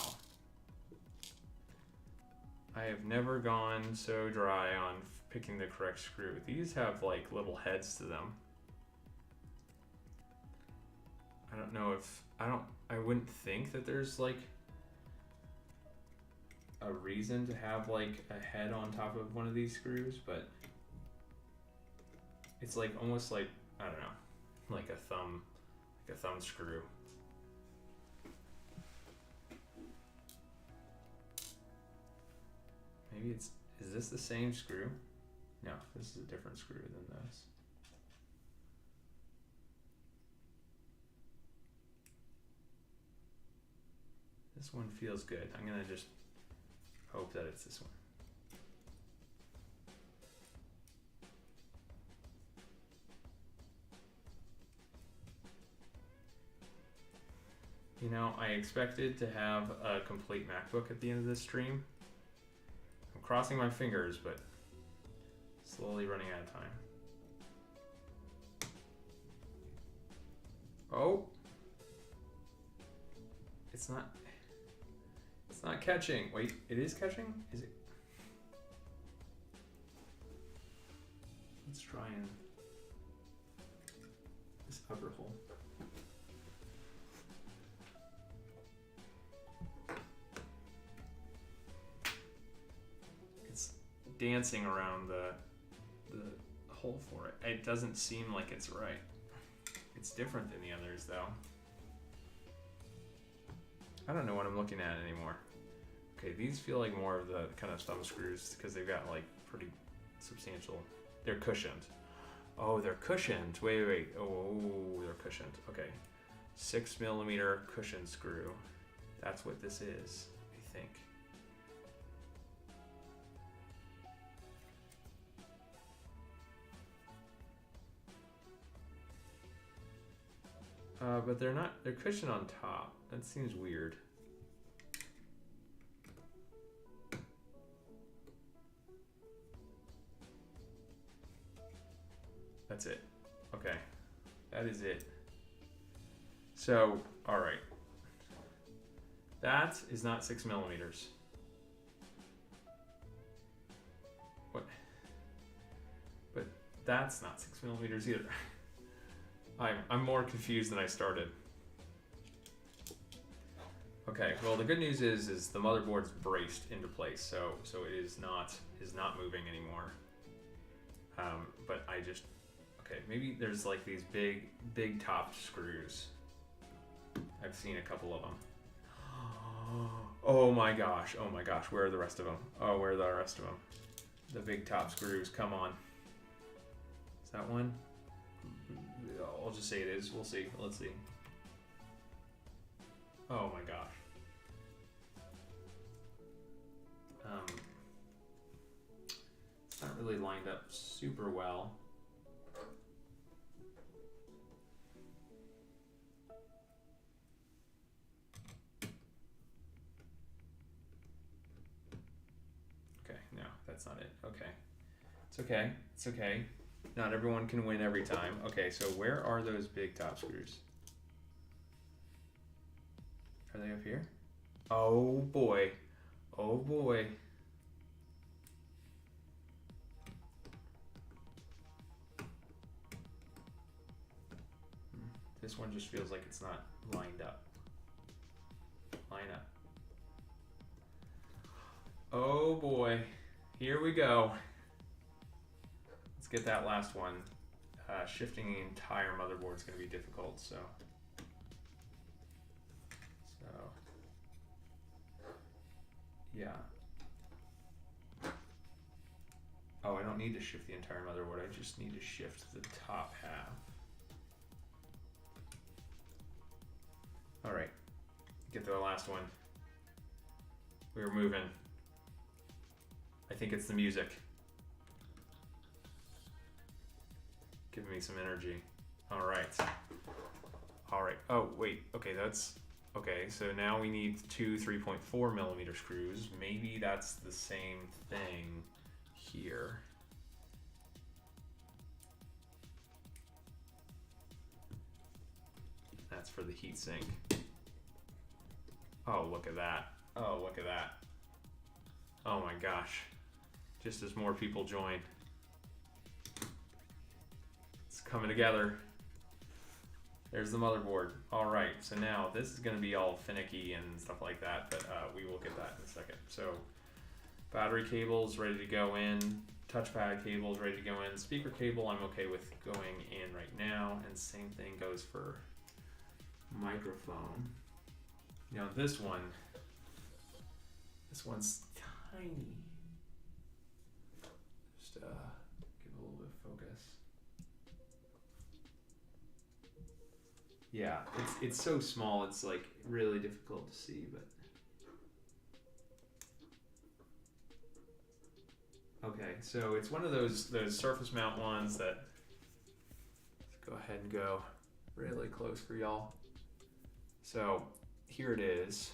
I have never gone so dry on picking the correct screw. These have like little heads to them. I don't know if, I wouldn't think that there's like a reason to have like a head on top of one of these screws, but it's like almost like, I don't know, like a thumb screw. Maybe is this the same screw? No, this is a different screw than this. This one feels good. I'm gonna just hope that it's this one. You know, I expected to have a complete MacBook at the end of this stream. I'm crossing my fingers, but slowly running out of time. Oh! It's not catching. Wait, it is catching? Is it? Let's try and this upper hole. It's dancing around the hole for it. It doesn't seem like it's right. It's different than the others though. I don't know what I'm looking at anymore. Okay, these feel like more of the kind of thumb screws because they've got like pretty substantial. They're cushioned. Oh, they're cushioned. Wait. Oh, they're cushioned. Okay. 6mm cushion screw. That's what this is, I think. But they're not, they're cushioned on top. That seems weird. That's it. Okay. That is it. So, all right. That is not 6mm. What? But that's not 6mm either. I'm more confused than I started. Okay, well the good news is the motherboard's braced into place, so it is not moving anymore. But I just, okay, maybe there's like these big topped screws. I've seen a couple of them. Oh my gosh, where are the rest of them? Oh, where are the rest of them? The big top screws, come on. Is that one? I'll just say it is. We'll see. Let's see. Oh my gosh. It's not really lined up super well. Okay, no, that's not it. Okay. It's okay. It's okay. Not everyone can win every time. Okay, so where are those big top screws? Are they up here? Oh boy. Oh boy. This one just feels like it's not lined up. Line up. Oh boy. Here we go. Let's get that last one. Shifting the entire motherboard is going to be difficult, so. Yeah. Oh, I don't need to shift the entire motherboard. I just need to shift the top half. All right. Get to the last one. We're moving. I think it's the music. Giving me some energy. All right. All right. Oh, wait. Okay, that's... Okay, so now we need two 3.4mm screws. Maybe that's the same thing here. That's for the heatsink. Oh, look at that. Oh, look at that. Oh my gosh. Just as more people join. It's coming together. There's the motherboard. All right, so now this is gonna be all finicky and stuff like that, but we will get that in a second. So battery cables ready to go in, touchpad cables ready to go in, speaker cable I'm okay with going in right now, and same thing goes for microphone. Now this one's tiny. Just give a little bit of focus. Yeah, it's so small, it's like really difficult to see, but so it's one of those surface mount ones that, let's go ahead and go really close for y'all. So here it is,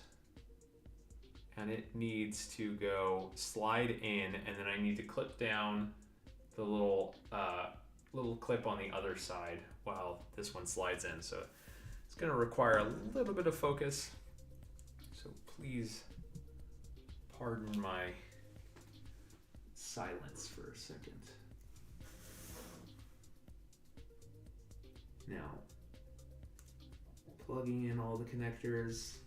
and it needs to go slide in, and then I need to clip down the little clip on the other side while this one slides in. So it's going to require a little bit of focus, so please pardon my silence for a second. Now, plugging in all the connectors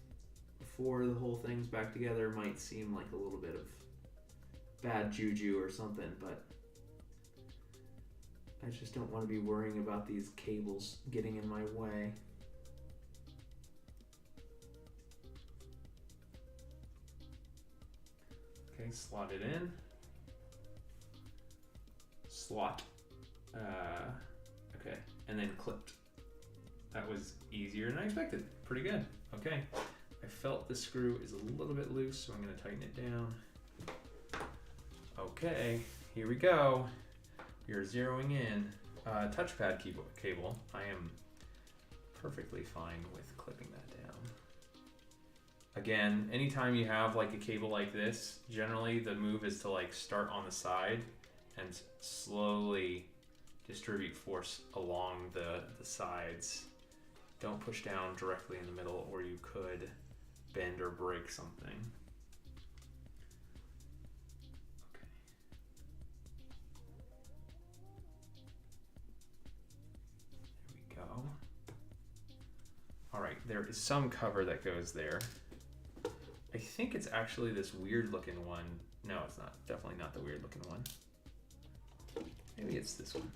before the whole thing's back together might seem like a little bit of bad juju or something, but I just don't want to be worrying about these cables getting in my way. Okay, slot it in. Slot. Okay, and then clipped. That was easier than I expected. Pretty good. Okay, I felt the screw is a little bit loose, so I'm going to tighten it down. Okay, here we go. We are zeroing in. Touchpad cable. I am perfectly fine with clipping that down. Again, anytime you have like a cable like this, generally the move is to like start on the side and slowly distribute force along the sides. Don't push down directly in the middle, or you could bend or break something. Okay. There we go. All right, there is some cover that goes there. I think it's actually this weird looking one. No, it's not. Definitely not the weird looking one. Maybe it's this one.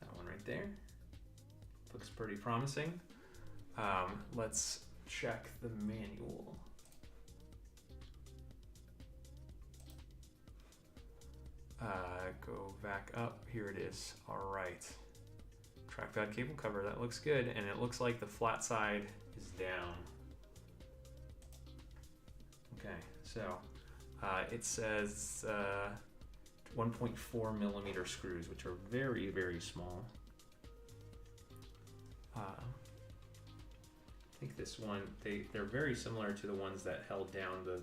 That one right there. Looks pretty promising. Let's check the manual. Go back up. Here it is. All right. Trackpad cable cover. That looks good. And it looks like the flat side is down. Okay, so it says 1.4 millimeter screws, which are very, very small. I think this one, they're very similar to the ones that held down the,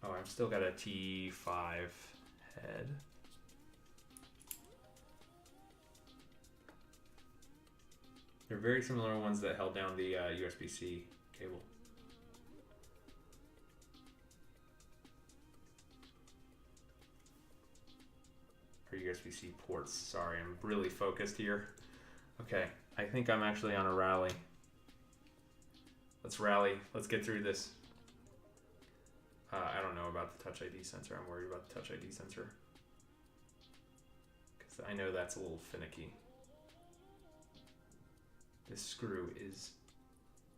oh, I've still got a T5 head. They're very similar ones that held down the USB-C cable. Or USB-C ports, sorry, I'm really focused here. Okay, I think I'm actually on a rally. Let's rally, let's get through this. I don't know about the Touch ID sensor, I'm worried about the Touch ID sensor. Because I know that's a little finicky. This screw is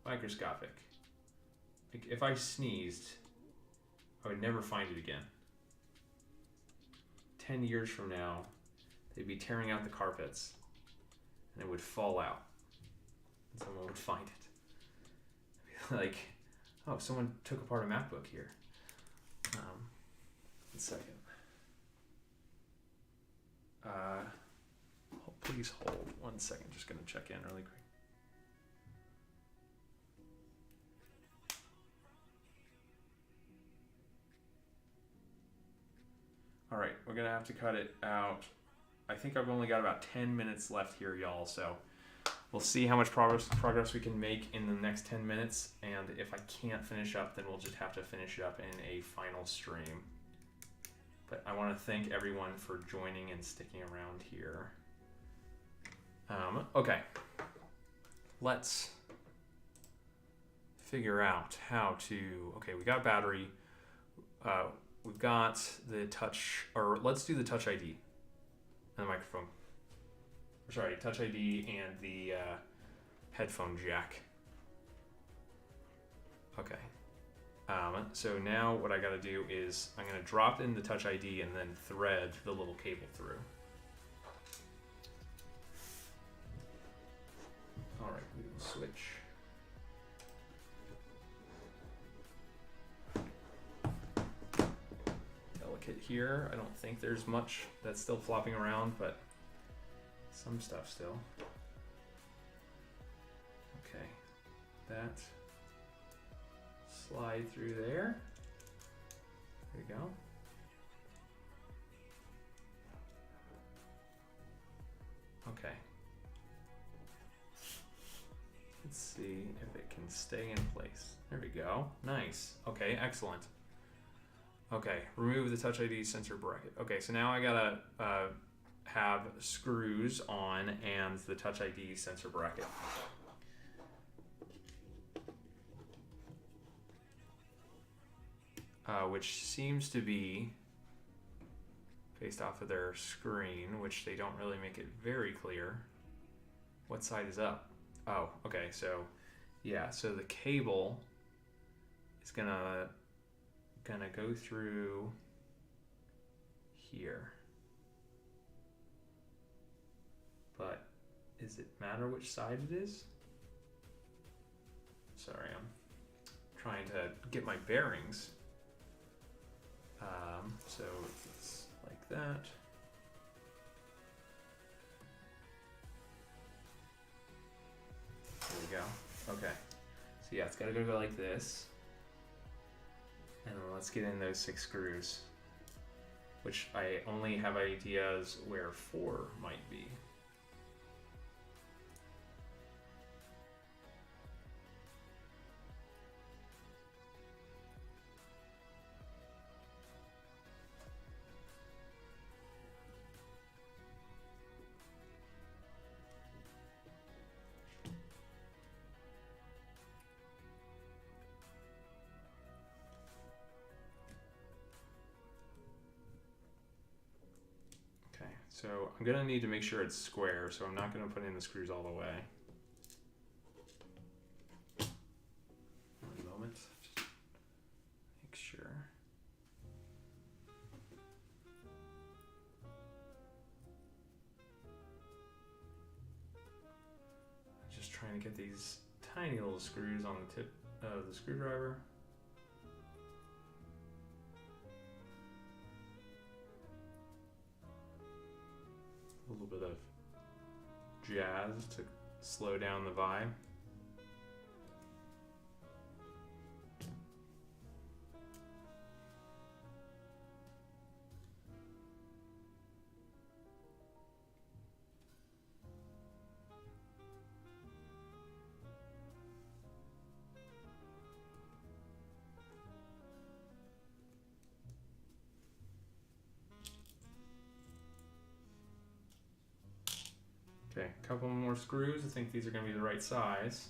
microscopic. Like if I sneezed, I would never find it again. 10 years from now, they'd be tearing out the carpets and it would fall out and someone would find it. It'd be like, oh, someone took apart a MacBook here. 1 second. Please hold 1 second, just gonna check in really quick. All right, we're gonna have to cut it out. I think I've only got about 10 minutes left here, y'all, so we'll see how much progress we can make in the next 10 minutes, and if I can't finish up, then we'll just have to finish it up in a final stream. But I wanna thank everyone for joining and sticking around here. Okay, let's figure out how to, okay, we got battery, we've got the touch, or let's do the Touch ID and the microphone. Sorry, Touch ID and the headphone jack. Okay. So now what I gotta do is I'm gonna drop in the Touch ID and then thread the little cable through. All right, we will switch. here. I don't think there's much that's still flopping around, but some stuff still. Okay, that slide through there. There you go. Okay. Let's see if it can stay in place. There we go. Nice. Okay, excellent. Okay, remove the Touch ID sensor bracket. Okay, so now I gotta have screws on and the Touch ID sensor bracket. Which seems to be based off of their screen, which they don't really make it very clear. What side is up? Oh, okay, so yeah, so the cable is gonna go through here. But does it matter which side it is? Sorry, I'm trying to get my bearings. So it's like that. There we go. Okay. So yeah, it's gotta go like this. And then let's get in those 6 screws, which I only have ideas where 4 might be. So I'm gonna need to make sure it's square, so I'm not gonna put in the screws all the way. One moment, just make sure. I'm just trying to get these tiny little screws on the tip of the screwdriver. A little bit of jazz to slow down the vibe. Okay, a couple more screws. I think these are going to be the right size.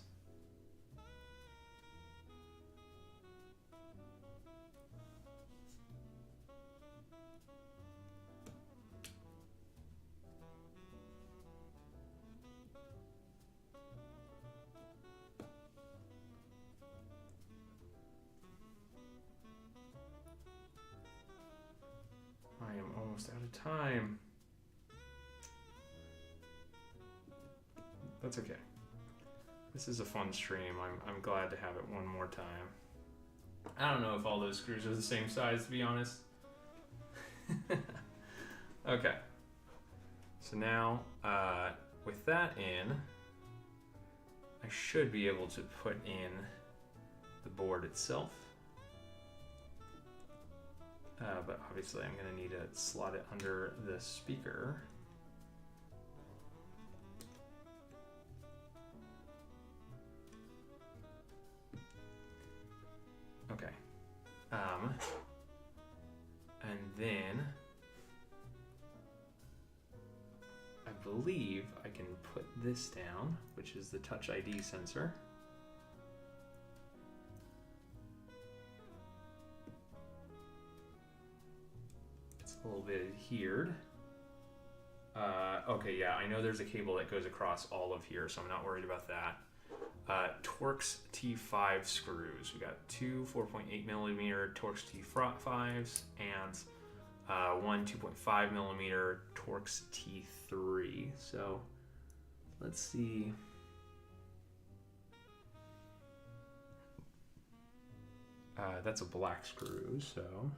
I am almost out of time. That's okay. This is a fun stream. I'm glad to have it one more time. I don't know if all those screws are the same size, to be honest. Okay. So now, with that in, I should be able to put in the board itself. But obviously I'm gonna need to slot it under the speaker. Okay. And then I believe I can put this down, which is the Touch ID sensor. It's a little bit adhered. Okay, yeah, I know there's a cable that goes across all of here, so I'm not worried about that. Torx T5 screws. We got 2 4.8 millimeter Torx T5s and one 2.5 millimeter Torx T3. So let's see. That's a black screw, so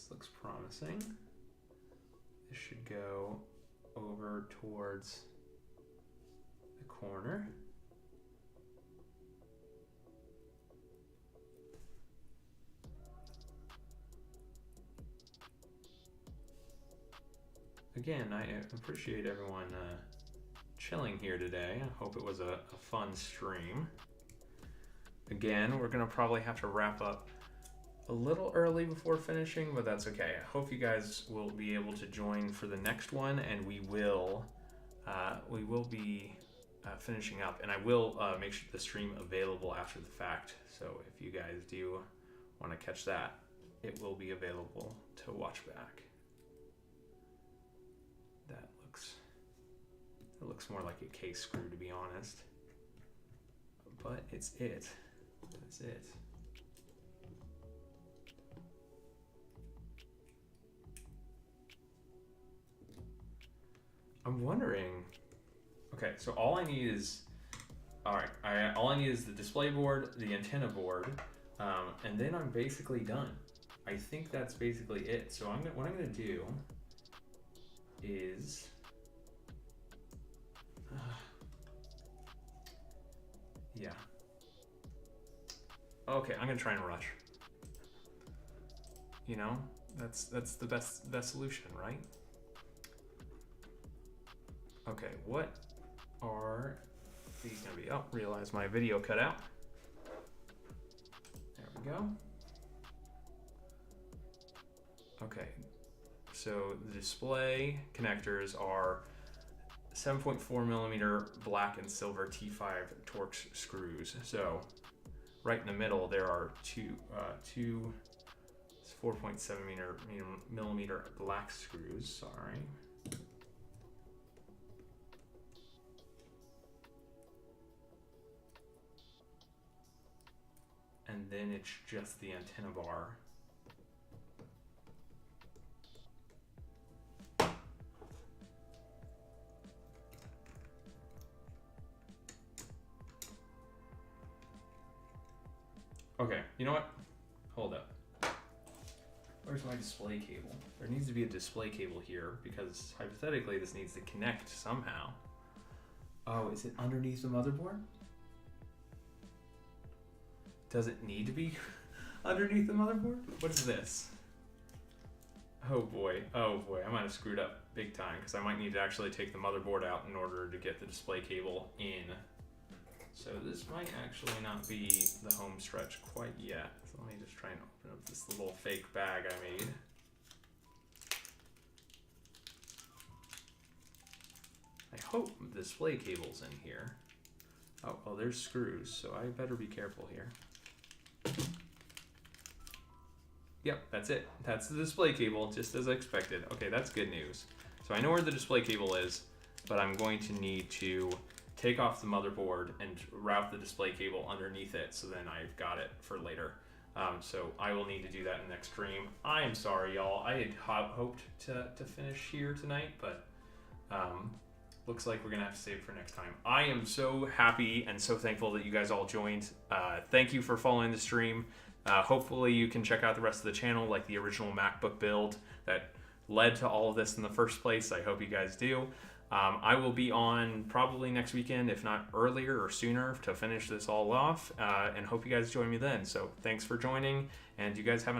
This looks promising. This should go over towards the corner. Again, I appreciate everyone chilling here today. I hope it was a fun stream. Again, we're gonna probably have to wrap up a little early before finishing, but that's okay. I hope you guys will be able to join for the next one, and we will be finishing up, and I will make sure the stream available after the fact. So if you guys do want to catch that, it will be available to watch back. It looks more like a case screw, to be honest, but it's it. That's it. I'm wondering. Okay, so all I need is, all I need is the display board, the antenna board, and then I'm basically done. I think that's basically it. So what I'm gonna do is. Yeah. Okay, I'm gonna try and rush. You know, that's the best solution, right? Okay, what are these gonna be? Oh, realize my video cut out. There we go. Okay, so the display connectors are 7.4 millimeter black and silver T5 Torx screws. So right in the middle there are two 4.7 millimeter black screws. Sorry. And then it's just the antenna bar. Okay, you know what? Hold up. Where's my display cable? There needs to be a display cable here because hypothetically this needs to connect somehow. Oh, is it underneath the motherboard? Does it need to be underneath the motherboard? What is this? Oh boy, I might have screwed up big time because I might need to actually take the motherboard out in order to get the display cable in. So this might actually not be the home stretch quite yet. So let me just try and open up this little fake bag I made. I hope the display cable's in here. Oh, well, there's screws, so I better be careful here. Yep, that's it. That's the display cable, just as I expected. Okay, that's good news. So I know where the display cable is, but I'm going to need to take off the motherboard and route the display cable underneath it, so then I've got it for later. So I will need to do that in the next stream. I am sorry, y'all. I had hoped to finish here tonight, but looks like we're gonna have to save it for next time. I am so happy and so thankful that you guys all joined. Thank you for following the stream. Hopefully you can check out the rest of the channel, like the original MacBook build that led to all of this in the first place. I hope you guys do. I will be on probably next weekend, if not earlier or sooner, to finish this all off, and hope you guys join me then. So thanks for joining, and you guys have